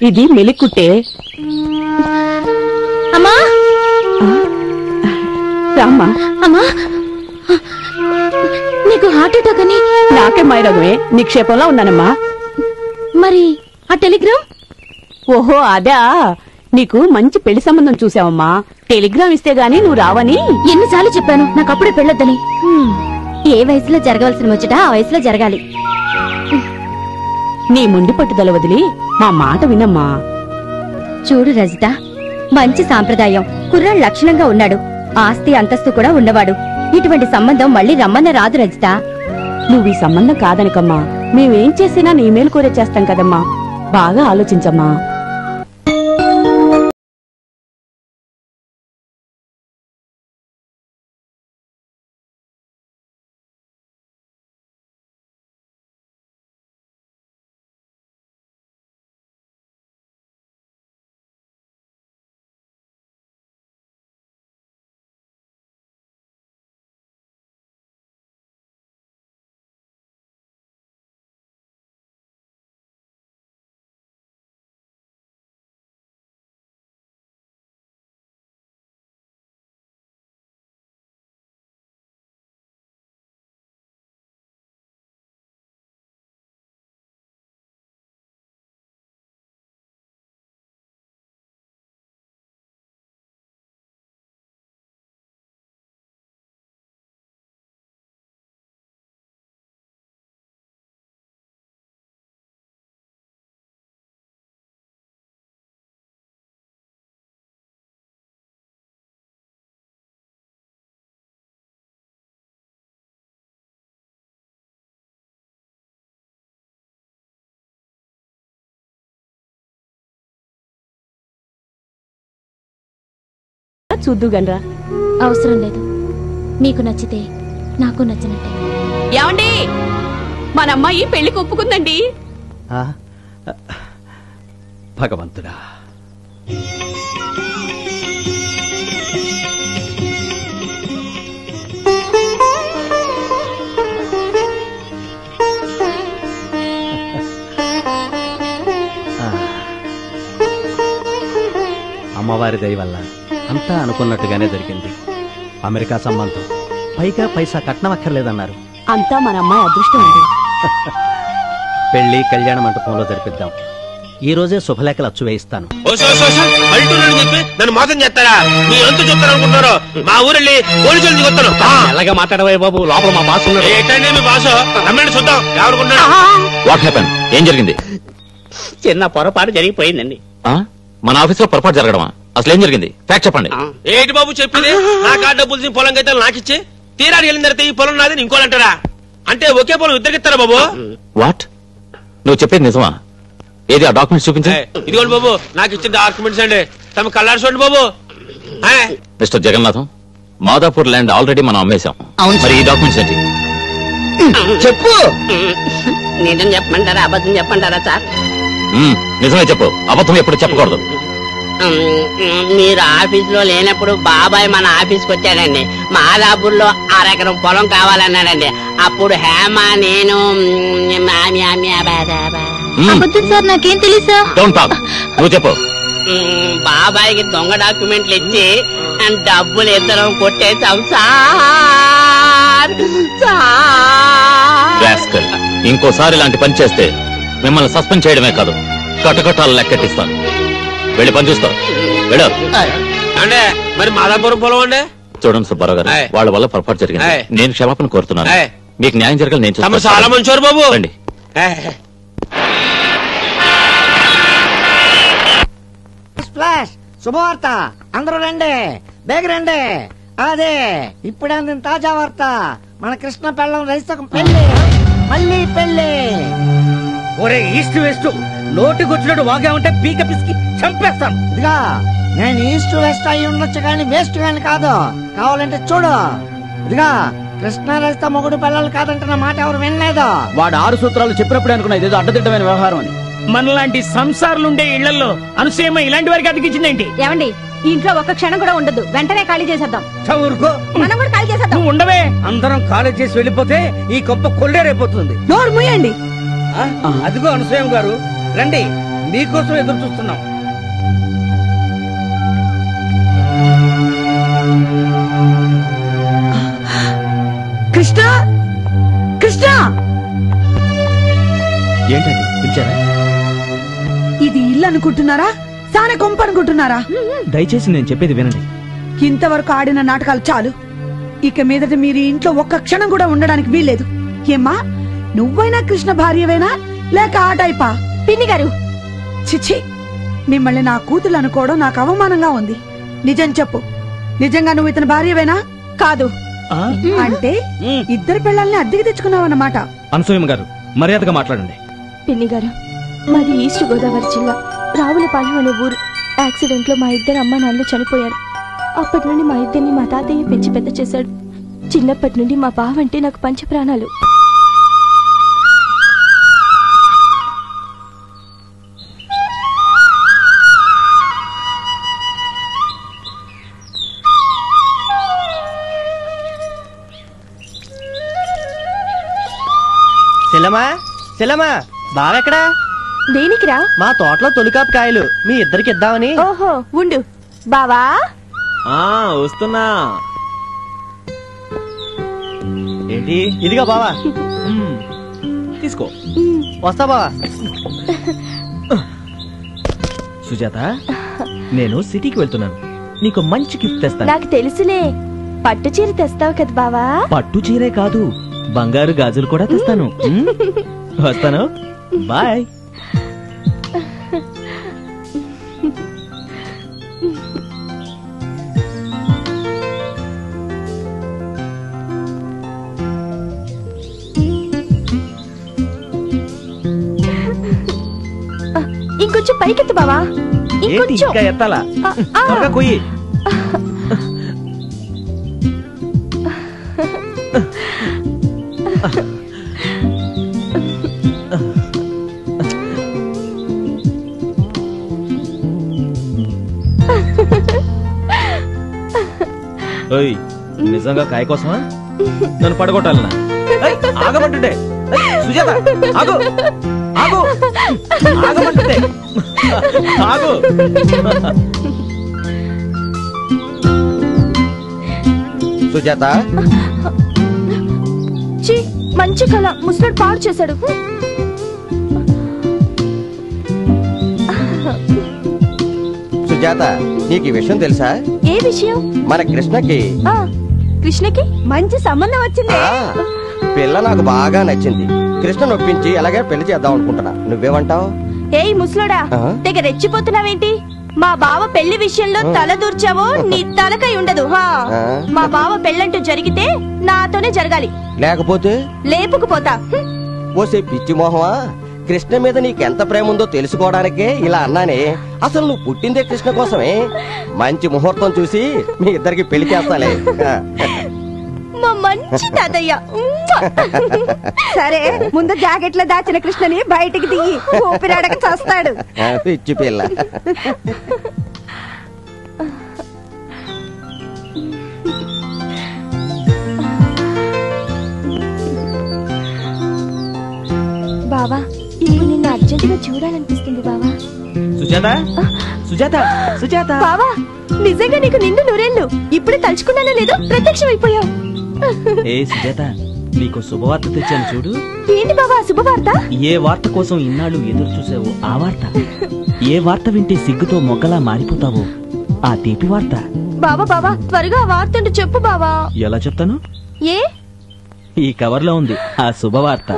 ఇది మెలికుట్టే. అమ్మా రామ్మా. అమ్మా నీకు హార్ట్ అటాక్ అని. నాకే మైరగమే నిక్షేపంలో ఉన్నానమ్మా. మరి ఆ టెలిగ్రామ్? ఓహో అదా, నీకు మంచి పెళ్లి సంబంధం చూసావమ్మా. టెలిగ్రామ్ ఇస్తే గాని నువ్వు రావని ఎన్నిసార్లు చెప్పాను నాకు అప్పుడే పెళ్ళొద్దని. ఏ వయసులో జరగవలసిన ముచ్చట ఆ వయసులో జరగాలి. నీ ముండి పట్టుదల వదిలి మా మాట వినమ్మా. చూడు రజిత, మంచి సాంప్రదాయం, కుర్రాడు లక్షణంగా ఉన్నాడు, ఆస్తి అంతస్తు కూడా ఉన్నవాడు. ఇటువంటి సంబంధం మళ్ళీ రమ్మన్న రాదు రజిత. నువ్వు ఈ సంబంధం కాదనకమ్మా. మేమేం చేసినా నీ మేలు కోరే చేస్తాం కదమ్మా. బాగా ఆలోచించమ్మా. చూద్దుగనరా. అవసరం లేదు, మీకు నచ్చితే నాకు నచ్చినట్టే. ఏమండి, మన అమ్మాయి పెళ్లికి ఒప్పుకుందండి. భగవంతుడా, అమ్మవారి దయ వల్ల అంతా అనుకున్నట్టుగానే జరిగింది. అమెరికా సంబంధం, పైగా పైసా కట్నం అక్కర్లేదన్నారు. అంతా మన అమ్మాయి అదృష్టం అండి. పెళ్లి కళ్యాణ మంటపంలో జరిపిద్దాం. ఈ రోజే శుభలేఖలు అచ్చు వేయిస్తాను. నన్ను మోసం చేస్తారా? మీ ఎంత చూస్తారు అనుకుంటున్నారు? మా ఊరెళ్ళి పోలీసులు దిగుతాను. ఎలాగా మాట్లాడవే బాబు, లోపల మా బాస్ ఉన్నాడు. ఏంటండి మీ బాసు? రమ్మండి చూద్దాం ఎవరుకున్నాడు. What happen? ఏం జరిగింది? చిన్న పొరపాటు జరిగిపోయిందండి. మన ఆఫీస్ లో పొరపాటు జరగడమా? అసలు ఏం జరిగింది? ఫ్యాక్ట్ చెప్పండి. ఏంటి బాబు చెప్పింది? నా కాడ డబ్బులు పొలం అయితే నాకిచ్చి తీరాడు వెళ్ళిన తర్వాత ఈ పొలం నాది ఇంకోలంటారా? అంటే ఒకే పొలం ఇద్దరికిస్తారా బాబు? వాట్? నువ్వు చెప్పేది నిజమా? ఏది ఆ డాక్యుమెంట్స్ చూపించు. ఇదిగోండి బాబు, నాకు ఇచ్చిన డాక్యుమెంట్స్ అండి. తమ కళ్ళారు చూడండి బాబు. Mister Jagannatham, Madhapur land already మనం అమ్మేశాం. మరి ఈ డాక్యుమెంట్స్ ఏంటి? చెప్పు. నిజం చెప్పమంటారా అబద్ధం చెప్పంటారా సార్? నిజమే చెప్పు, అబద్ధం ఎప్పుడు చెప్పకూడదు. మీరు ఆఫీస్ లో లేనప్పుడు బాబాయ్ మన ఆఫీస్కి వచ్చాడండి. మాదాపూర్లో 1 ఎకరం పొలం కావాలన్నాడండి. అప్పుడు హేమ నేను అబద్ధం సార్, నాకేం తెలుసా? నువ్వు చెప్పు. బాబాయ్కి దొంగ డాక్యుమెంట్లు ఇచ్చి డబ్బులు ఇద్దరం కొట్టేశాం సార్. ఇంకోసారి ఇలాంటి పని చేస్తే మిమ్మల్ని సస్పెండ్ చేయడమే కాదు, కటకటాలు లెక్కెట్టిస్తాను. వెళ్ళి పని చూస్తావు. అంటే మరి మాదాపురం పొలం అండి. చూడండి సుబ్బారావు గారు, వాళ్ళ వల్ల పొరపాటు జరిగింది. నేను క్షమాపణ కోరుతున్నాను. మీకు న్యాయం జరగాలి. నేను చూస్తాను. చాలా మంచివారు బాబు. రండి. స్ప్లాష్, శుభవార్త, అందరూ రండి, బేగ రండి. అదే ఇప్పుడే అందిన తాజా వార్త. మన కృష్ణ పెళ్ళం రైతుకు పెళ్లి, మళ్ళీ పెళ్లి. ఒరే ఈస్ట్ వెస్ట్, నోటికొచ్చినట్టు వాగా ఉంటే పీక పిసికి చంపేస్తాను. ఇదిగా నేను ఈస్ట్ వెస్ట్ అయి ఉండొచ్చు కానీ వేస్ట్ గాని కాదు. కావాలంటే చూడు. ఇదిగా కృష్ణ రజిత మొగుడు పిల్లలు కాదంటే నా మాట ఎవరు వినలేదు. వాడు 6 సూత్రాలు చెప్పినప్పుడే అనుకున్నా ఇదేదో అడ్డదిడ్డమైన వ్యవహారం అని. మనలాంటి సంసారులుండే ఇళ్లలో అనుసూయమ్మ ఇలాంటి వారికి అతికించిందేంటి? ఏమండి, ఈ ఇంట్లో ఒక్క క్షణం కూడా ఉండదు. వెంటనే ఖాళీ చేసేద్దాం. ఊరుకో, మనం కూడా ఖాళీ చేసేద్దాం. ఉండవే, అందరం ఖాళీ చేసి వెళ్ళిపోతే ఈ గొప్ప కొల్లేరైపోతుంది. నోరు మూయండి. అదిగో అనసూయం గారు, రండి. మీకోసం ఎదురు చూస్తున్నాం. కృష్ణ కృష్ణ ఏంటండి పిలిచారా? ఇది ఇల్లు అనుకుంటున్నారా, సాన కొంప అనుకుంటున్నారా? దయచేసి నేను చెప్పేది వినండి. ఇంతవరకు ఆడిన నాటకాలు చాలు. ఇక మీదట మీరు ఇంట్లో ఒక్క క్షణం కూడా ఉండడానికి వీల్లేదు. ఏమ్మా, నువ్వైనా కృష్ణ భార్యవేనా లేక ఆ టైపా? పిన్ని గారు, చిచ్చి, మిమ్మల్ని నా కూతురు అనుకోవడం నాకు అవమానంగా ఉంది. నిజం చెప్పు, నిజంగా నువ్వు ఇతని భార్యవేనా? కాదు అంటే ఇద్దరు పిల్లల్ని అద్దెకి తెచ్చుకున్నావన్నమాట. అనసూయమ్మ గారు, మర్యాదగా మాట్లాడండి. పిన్ని గారు, మాది ఈస్ట్ గోదావరి జిల్లా రావులపాలెం అనే ఊరు. యాక్సిడెంట్ లో మా ఇద్దరు అమ్మ నాన్నలు చనిపోయారు. అప్పటి నుండి మా ఇద్దరిని మా తాతయ్య పెంచి పెద్ద చేశాడు. చిన్నప్పటి నుండి మా బావ అంటే నాకు పంచప్రాణాలు. సెలమా సెలమా బావెక్కడా? దేనికిరా? మా తోటలో తొలికాపు కాయలు మీ ఇద్దరికి ఇద్దామని. ఓహో, ఉండు బావా. వస్తున్నా. ఏంటి? ఇదిగా బావా, తీసుకో. వస్తా బావా. సుజాత, నేను సిటీకి వెళ్తున్నాను. నీకు మంచి గిఫ్ట్ తెస్తాను. నాకు తెలుసులే, పట్టు చీర తెస్తావు కదా బావా. పట్టు చీరే కాదు, బంగారు గాజులు కూడా తెస్తాను. వస్తాను, బాయ్. ఇంకొంచెం పైకెత్తు బావా. ఏంటి ఇంకా ఎత్తాలా? త్వరగా కొయ్యి. ఓయ్, నిజంగా కాయ కోసమా? నన్ను పడగొట్టాలనా? ఆగమంటుండే. సుజాత, ఆగు ఆగు, ఆగమంటుండే. ఆగు. సుజాత, మంచి కళ ముసలాడు పాడు చేశాడు. సుజాత, నీకు ఈ విషయం తెలుసా? ఏ విషయం? మన కృష్ణకి కృష్ణకి మంచి సంబంధం వచ్చింది. పిల్ల నాకు బాగా నచ్చింది. కృష్ణ నొప్పించి ఎలాగే పెళ్లి చేద్దాం అనుకుంటున్నా. నువ్వేమంటావు? ఏయ్ ముసలోడా, తెగ రెచ్చిపోతున్నావేంటి? మా బావ పెళ్లి విషయంలో తల దూర్చావో నీ తలకై ఉండదు. మా బావ పెళ్ళంటూ జరిగితే నాతోనే జరగాలి, లేకపోతే లేపుకుపోతా. ఓసే పిచ్చి మోహమా, కృష్ణ మీద నీకెంత ప్రేమ ఉందో తెలుసుకోవడానికే ఇలా అన్నానే. అసలు నువ్వు పుట్టిందే కృష్ణ కోసమే. మంచి ముహూర్తం చూసి మీ ఇద్దరికి పెళ్లి చేస్తాలే. మా మంచి తాతయ్య. సరే, ముందు జాకెట్లో దాచిన కృష్ణని బయటికి దిగి ఊపిరాడక చేస్తాడు. పిచ్చి పిల్ల. బావా, ఇప్పుడు నిన్ను అర్జెంటుగా చూడాలనిపిస్తుంది బావా. సుజాత, సుజాత, సుజాత. బావా, నిజంగా నీకు నిండు నూరేళ్ళు. ఇప్పుడు తలుచుకున్నానో లేదో ప్రత్యక్షమైపోయావు. ఏ సుజాత, నీకు శుభవార్త తెచ్చాను చూడు. ఏంటి బావా శుభవార్త? ఏ వార్త కోసం ఇన్నాళ్ళు ఎదురు చూసావో ఆ వార్త. ఏ వార్త వింటే సిగ్గుతో మొగ్గలా మారిపోతావో ఆ తీపి వార్త. బావా బావా, త్వరగా ఆ వార్త చెప్పు బావా. ఎలా చెప్తాను? ఏ ఈ కవర్లో ఉంది ఆ శుభవార్త.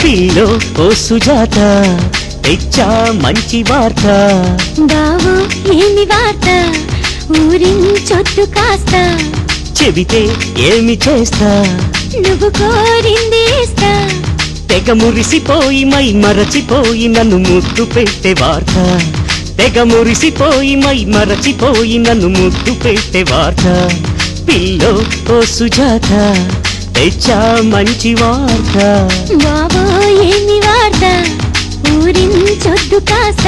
పిల్లో ఓ సుజాత, తెచ్చా మంచి వార్త. బావు ఏమి వార్త, ఊరించొద్దు కాస్త. చెబితే ఏమి చేస్తా, నువ్వు కోరింది ఇస్తా. తెగ మురిసిపోయి మై మరచిపోయి నన్ను ముద్దు పెట్టే వార్త తెగ మురిసిపోయి మై మరచిపోయి నన్ను ముద్దు పెట్టే వార్త పిల్లో ఓ సుజాత తెచ్చా మంచి వార్త బాబో ఏమి వార్త ఊరించొద్దు కాస్త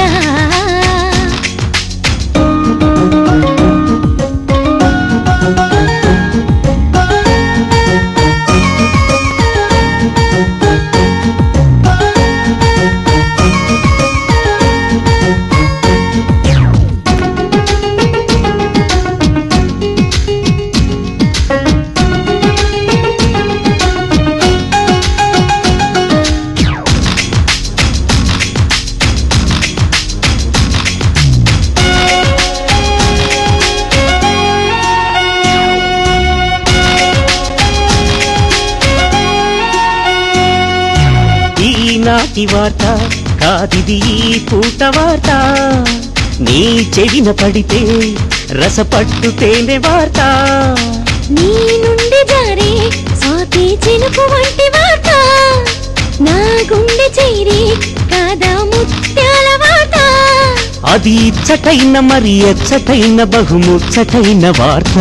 నాటి వార్త కాదిది ఈ పూట వార్త నీ చెవిన పడితే రసపట్టు తేనె వార్త నీ నుండి జారే స్వాతి చినుకు వంటి వార్త నా గుండె చేరి కాదా ముత్యాల వార్త అది ఇచ్చటైన మరి ఎచ్చటైన బహుముచ్చటైన వార్త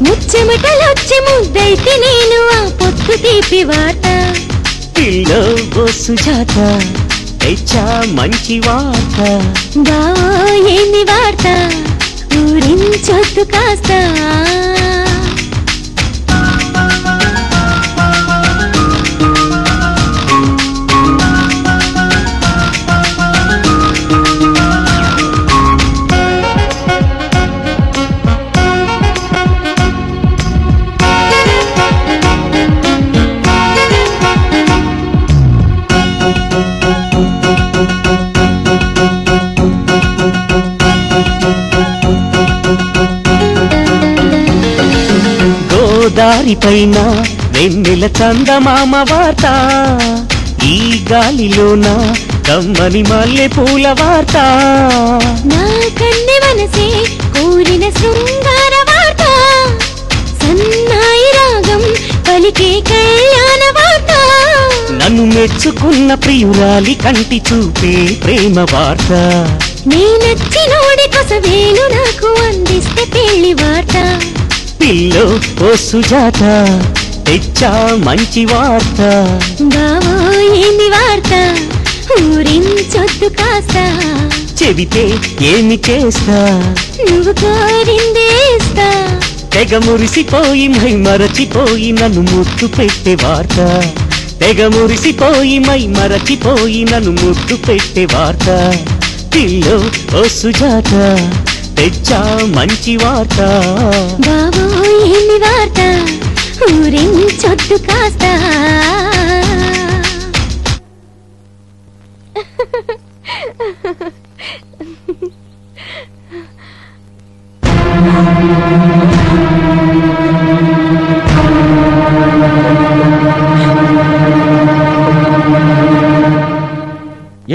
ముచ్చెమటలొచ్చి ముద్దైతే నేను ఆ పొత్తు తీపి వార్త పిల్లో ఓ సుజాత తెచ్చా మంచి వార్త బావో ఏమి వార్త ఊరించొద్దు కాస్త దారి పైన వెన్నెల చందమామ వార్త ఈ గాలిలోన కమ్మని మల్లె పూల వార్త నా కన్నె మనసే కోరిన శృంగార వార్త సన్నాయి రాగం పలికే కళ్యాణ వార్త నన్ను మెచ్చుకున్న ప్రియురాలి కంటి చూపే ప్రేమ వార్త నీ నచ్చినోడి కొసవేలు నాకు అందిస్తే పెళ్లి వార్త పిల్లో ఓ సుజాత తెచ్చా మంచి వార్త బావో ఏమి వార్త ఊరించొద్దు కాస్త చెబితే ఏమి చేస్తా నువ్వు కోరిందేస్తా తెగ మురిసిపోయి మై మరచిపోయి నన్ను ముద్దు పెట్టే వార్త తెగ మురిసిపోయి మై మరచిపోయి నన్ను ముద్దు పెట్టే వార్త పిల్లో ఓ సుజాత తెచ్చా మంచి వార్త బావో ఏమి వార్త ఊరించొద్దు కాస్త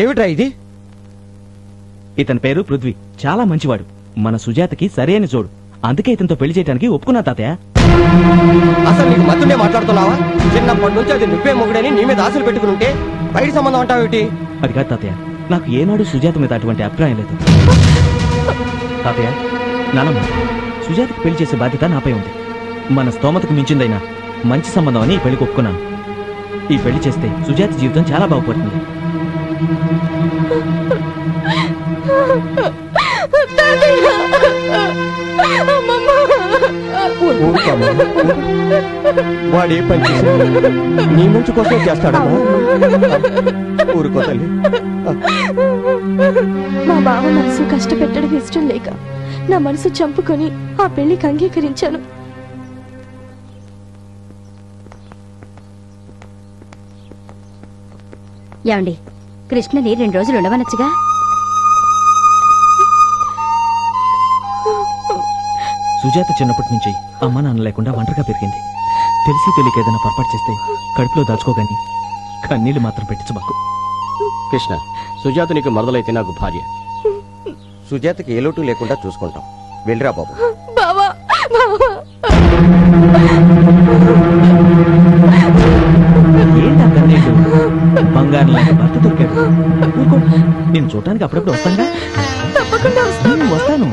ఏమిట్రా ఇది? ఇతని పేరు పృథ్వీ, చాలా మంచివాడు. మన సుజాతకి సరైన జోడు. అందుకే ఇతనితో పెళ్లి చేయడానికి ఒప్పుకున్నా తాతయ్య. అసలు నీకు మత్తుండే మాట్లాడుతున్నావా? చిన్నప్పటి నుంచి అది నువ్వే మొగుడని నీ మీద ఆశలు పెట్టుకుంటే బయట సంబంధం అంటావేమిటి? అది కాదు తాతయ్య, నాకు ఏనాడు సుజాత మీద అటువంటి అభిప్రాయం లేదు. తాతయ్య, నానమ్మ, సుజాతకి పెళ్లి చేసే బాధ్యత నాపై ఉంది. మన స్తోమతకు మించిందైనా మంచి సంబంధం అని ఈ పెళ్లికి ఒప్పుకున్నాను. ఈ పెళ్లి చేస్తే సుజాత జీవితం చాలా బాగుపడుతుంది. వాడే పని చేశాడు, నీ మంచి కోసం చేస్తాడమ్మా. ఊరుకో తల్లి. మా బావ మనసు కష్టపెట్టడం ఇష్టం లేక నా మనసు చంపుకొని ఆ పెళ్లికి అంగీకరించాను. ఏమండి, కృష్ణని 2 రోజులు ఉండవనొచ్చుగా? సుజాత చిన్నప్పటి నుంచి అమ్మ నాన్న లేకుండా ఒంటరిగా పెరిగింది. తెలిసి తెలియక ఏదైనా పొరపాటు చేస్తే కడుపులో దాచుకోగాని కన్నీళ్లు మాత్రం పెట్టించబాకు. కృష్ణ, సుజాత నీకు మరదలైతే నాకు భార్య. సుజాతకి ఏ లోటు లేకుండా చూసుకుంటాం. వెళ్ళిరా బాబు. బావా, ఏంటా కన్నీళ్లు? చూడటానికి అప్పుడప్పుడు వస్తానుగా. తప్పకుండా వస్తాను.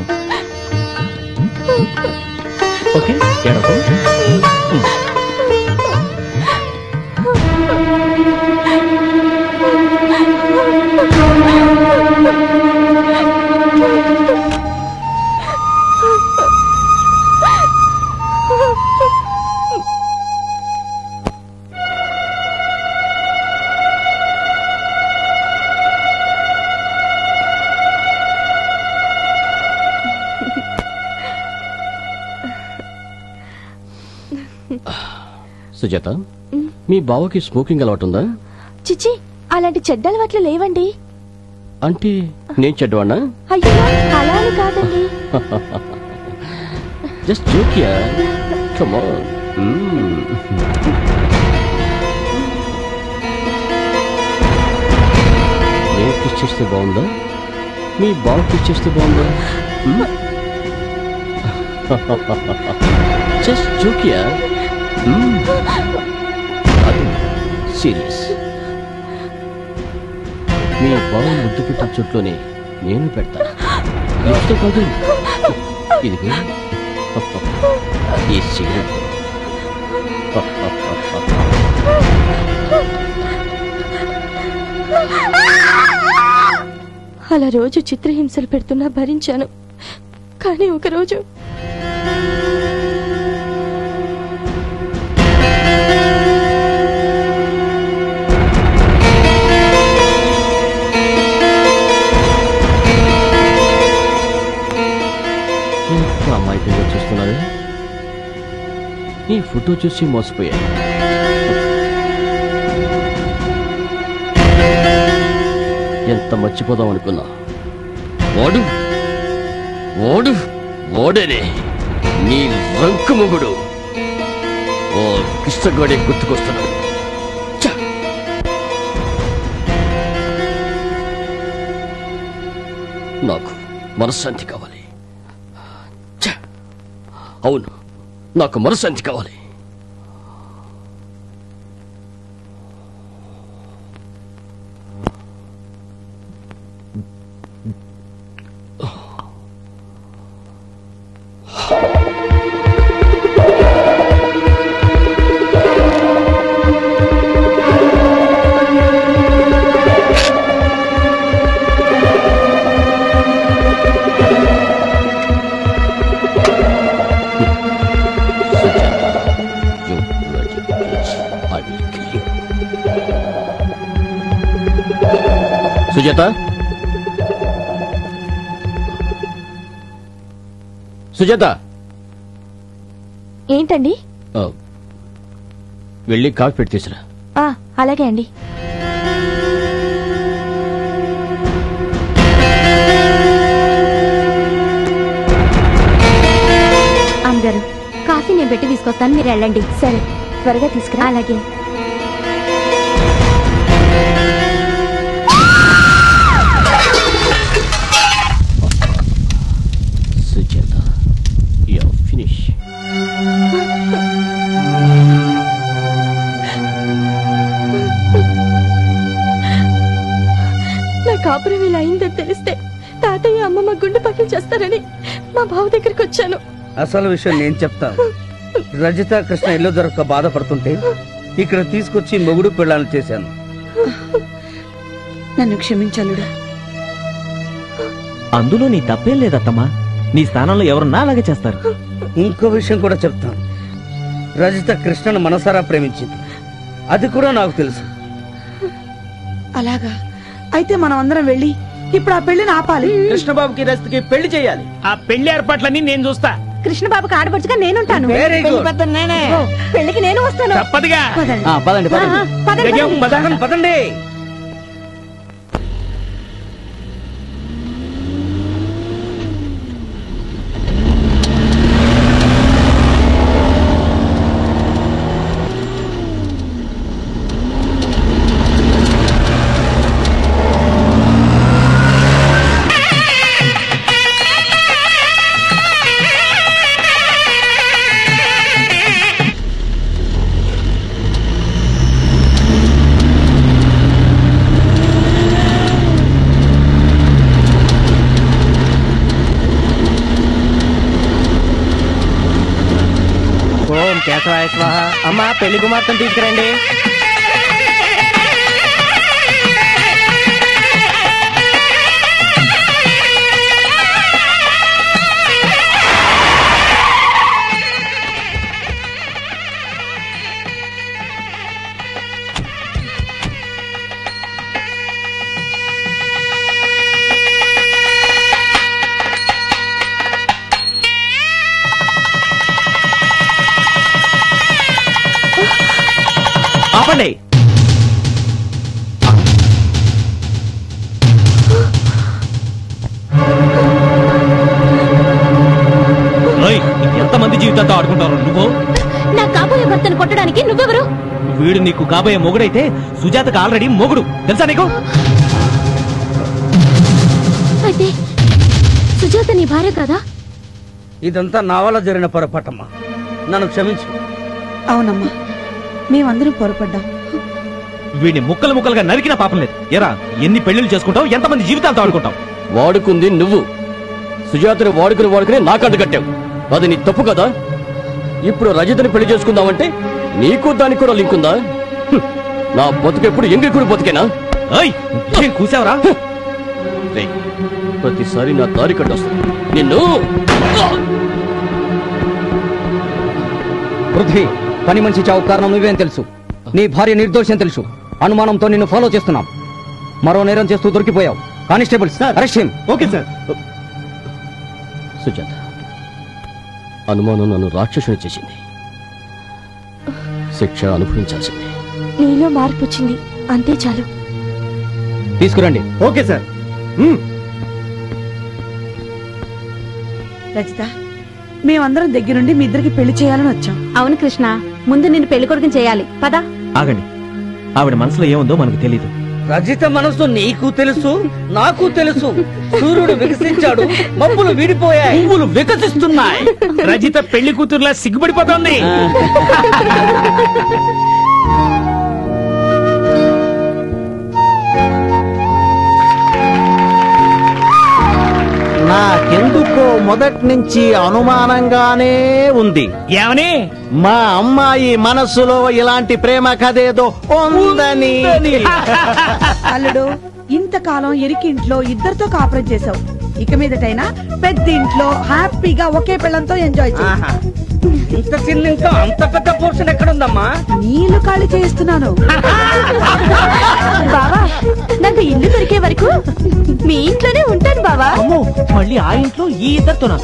ఓకే ఏడవకు. సుజాత, మీ బావకి స్మోకింగ్ అలవాటుందా? చిచి, అలాంటి చెడ్డ అలవాట్లు లేవండి. అంటే నేను చెడ్డవాణ్ణా? అయ్యో, అలా అని కాదండి. Just joke yeah. Come on. నేను కిస్ చేస్తే బాగుందా? మీ బావ కిస్ చేస్తే బాగుందా? Just joke yeah. అది సీరియస్. మీ బావ ముద్దు పెట్టిన చుట్లోనే నేను పెడతాను. లిప్స్తో కాదు, ఇదిగో ఈ సిగరెట్. అలా రోజు చిత్రహింసలు పెడుతున్నా భరించాను. కానీ ఒకరోజు అమాయకంగా చూస్తున్నారే. నీ ఫోటో చూసి మోసపోయా. ఎంత మర్చిపోదాం అనుకున్నా. వాడు వాడు వాడనే నీ రంకు మొగుడు. ఓ కృష్ణగాడే గుర్తుకొస్తున్నాడు. నాకు మనశ్శాంతి కావాలి. అవును, నాకు మనశ్శాంతి కావాలి. సుజాత, సుజాత, ఏంటండి? వెళ్ళి కాఫీ పెట్టి తీసురా. అలాగే అండి. అమ్మగారు, కాఫీ నేను పెట్టి తీసుకొస్తాను, మీరు వెళ్ళండి. సరే, త్వరగా తీసుకురా. అలాగే. నా కాపురం ఇలా అయిందని తెలిస్తే తాతయ్య అమ్మమ్మ గుండె పగిలి చేస్తారని మా బావ దగ్గరికి వచ్చాను. అసలు విషయం నేను చెప్తాను. రజిత కృష్ణ ఇల్లు దొరక్క బాధపడుతుంటే ఇక్కడ తీసుకొచ్చి మొగుడు పెళ్ళాలను చేశాను. నన్ను క్షమించలుడా. అందులో నీ తప్పేం లేదత్తమ్మా. నీ స్థానంలో ఎవరున్నా అలాగే చేస్తారు. ఇంకో విషయం కూడా చెప్తాను. రజిత కృష్ణను మనసారా ప్రేమించింది, అది కూడా నాకు తెలుసు. అలాగా అయితే మనం అందరం వెళ్ళి ఇప్పుడు ఆ పెళ్లిని ఆపాలి. కృష్ణబాబుకి రజితకి పెళ్లి చేయాలి. ఆ పెళ్లి ఏర్పాట్లన్నీ నేను చూస్తా. కృష్ణబాబుకి ఆడపడుచుగా నేనుంటాను. పెళ్లికి నేను వస్తాను. తప్పదుగా. పదండి పదండి పదండి. శివాయ స్వాహ. అమ్మా పెళ్లి కుమార్తెను తీసుకురండి. ఆపండి. ఎంతమంది జీవితాలతో ఆడుకుంటారు నువ్వు? నా కాబోయే భర్తను కొట్టడానికి నువ్వెవరు? వీడు నీకు కాబోయే మొగుడైతే సుజాతకు ఆల్రెడీ మొగుడు తెలుసా నీకు? అయితే సుజాత నీ భార్య కదా? ఇదంతా నా వల్ల జరిగిన పొరపాటమ్మా, నన్ను క్షమించు. అవునమ్మా, మేమందరం పొరపడ్డాం. వీడిని ముక్కలు ముక్కలుగా నరికిన పాపం లేదు. ఎరా ఎన్ని పెళ్లిళ్ళు చేసుకుంటావు, ఎంతమంది జీవితాలతో ఆడుకుంటావు? వాడుకుంది నువ్వు, సుజాతని వాడుకుని నాకు అడ్డుకట్టావు. అది నీ తప్పు కదా. ఇప్పుడు రజితని పెళ్లి చేసుకుందామంటే నీకు దానికి కూడా లింక్ ఉందా? నా బతుకెప్పుడు ఎంగికుడు బతికేనా? కూసావరా? ప్రతిసారి నా దారి కట్టొస్తుంది నిన్ను. పృథ్వీ, పని మనిషి చావు కారణం నువ్వేం తెలుసు. నీ భార్య నిర్దోషం తెలుసు. అనుమానంతో నిన్ను ఫాలో చేస్తున్నాం. మరో నేరం చేస్తూ దొరికిపోయావు. Constables arrest him. Okay sir. Sujatha, అనుమానం నన్ను రాక్షసుని చేసింది. శిక్ష అనుభవించాల్సింది. నీలో మార్పు వచ్చింది, అంతే చాలు. తీసుకురండి. Okay sir. రజిత, మేమందరం దగ్గరుండి మీ ఇద్దరికి పెళ్లి చేయాలని వచ్చాం. అవును కృష్ణ, ముందు నిన్ను పెళ్లి కొడుకుని చేయాలి. పద. ఆగండి, ఆవిడ మనసులో ఏముందో మనకు తెలీదు. రజిత మనసు నీకు తెలుసు, నాకు తెలుసు. సూర్యుడు వికసించాడు, మబ్బులు విడిపోయాయి, పువ్వులు వికసిస్తున్నాయి. రజిత పెళ్లి కూతురులా సిగ్గుపడిపోతుంది. నాకెందుకో మొదటి నుంచి అనుమానంగానే ఉంది. ఏమని? మా అమ్మాయి మనసులో ఇలాంటి ప్రేమ కథేదో ఉందని. అల్లుడు, ఇంతకాలం ఎరికింట్లో ఇద్దరితో కాపురం చేసావు. ఇక మీదటైనా పెద్ద ఇంట్లో హ్యాపీగా ఒకే పిల్లంతో ఎంజాయ్ చేయి. ఇంత చిన్న ఇంకా అంత పెద్ద పోర్షన్ ఎక్కడుందమ్మా? నీళ్లు ఖాళీ చేయిస్తున్నాను. బావా, నాకు ఇల్లు దొరికే వరకు మీ ఇంట్లోనే ఉంటాను బావా. మళ్ళీ ఆ ఇంట్లో ఈ ఇద్దరితోనా?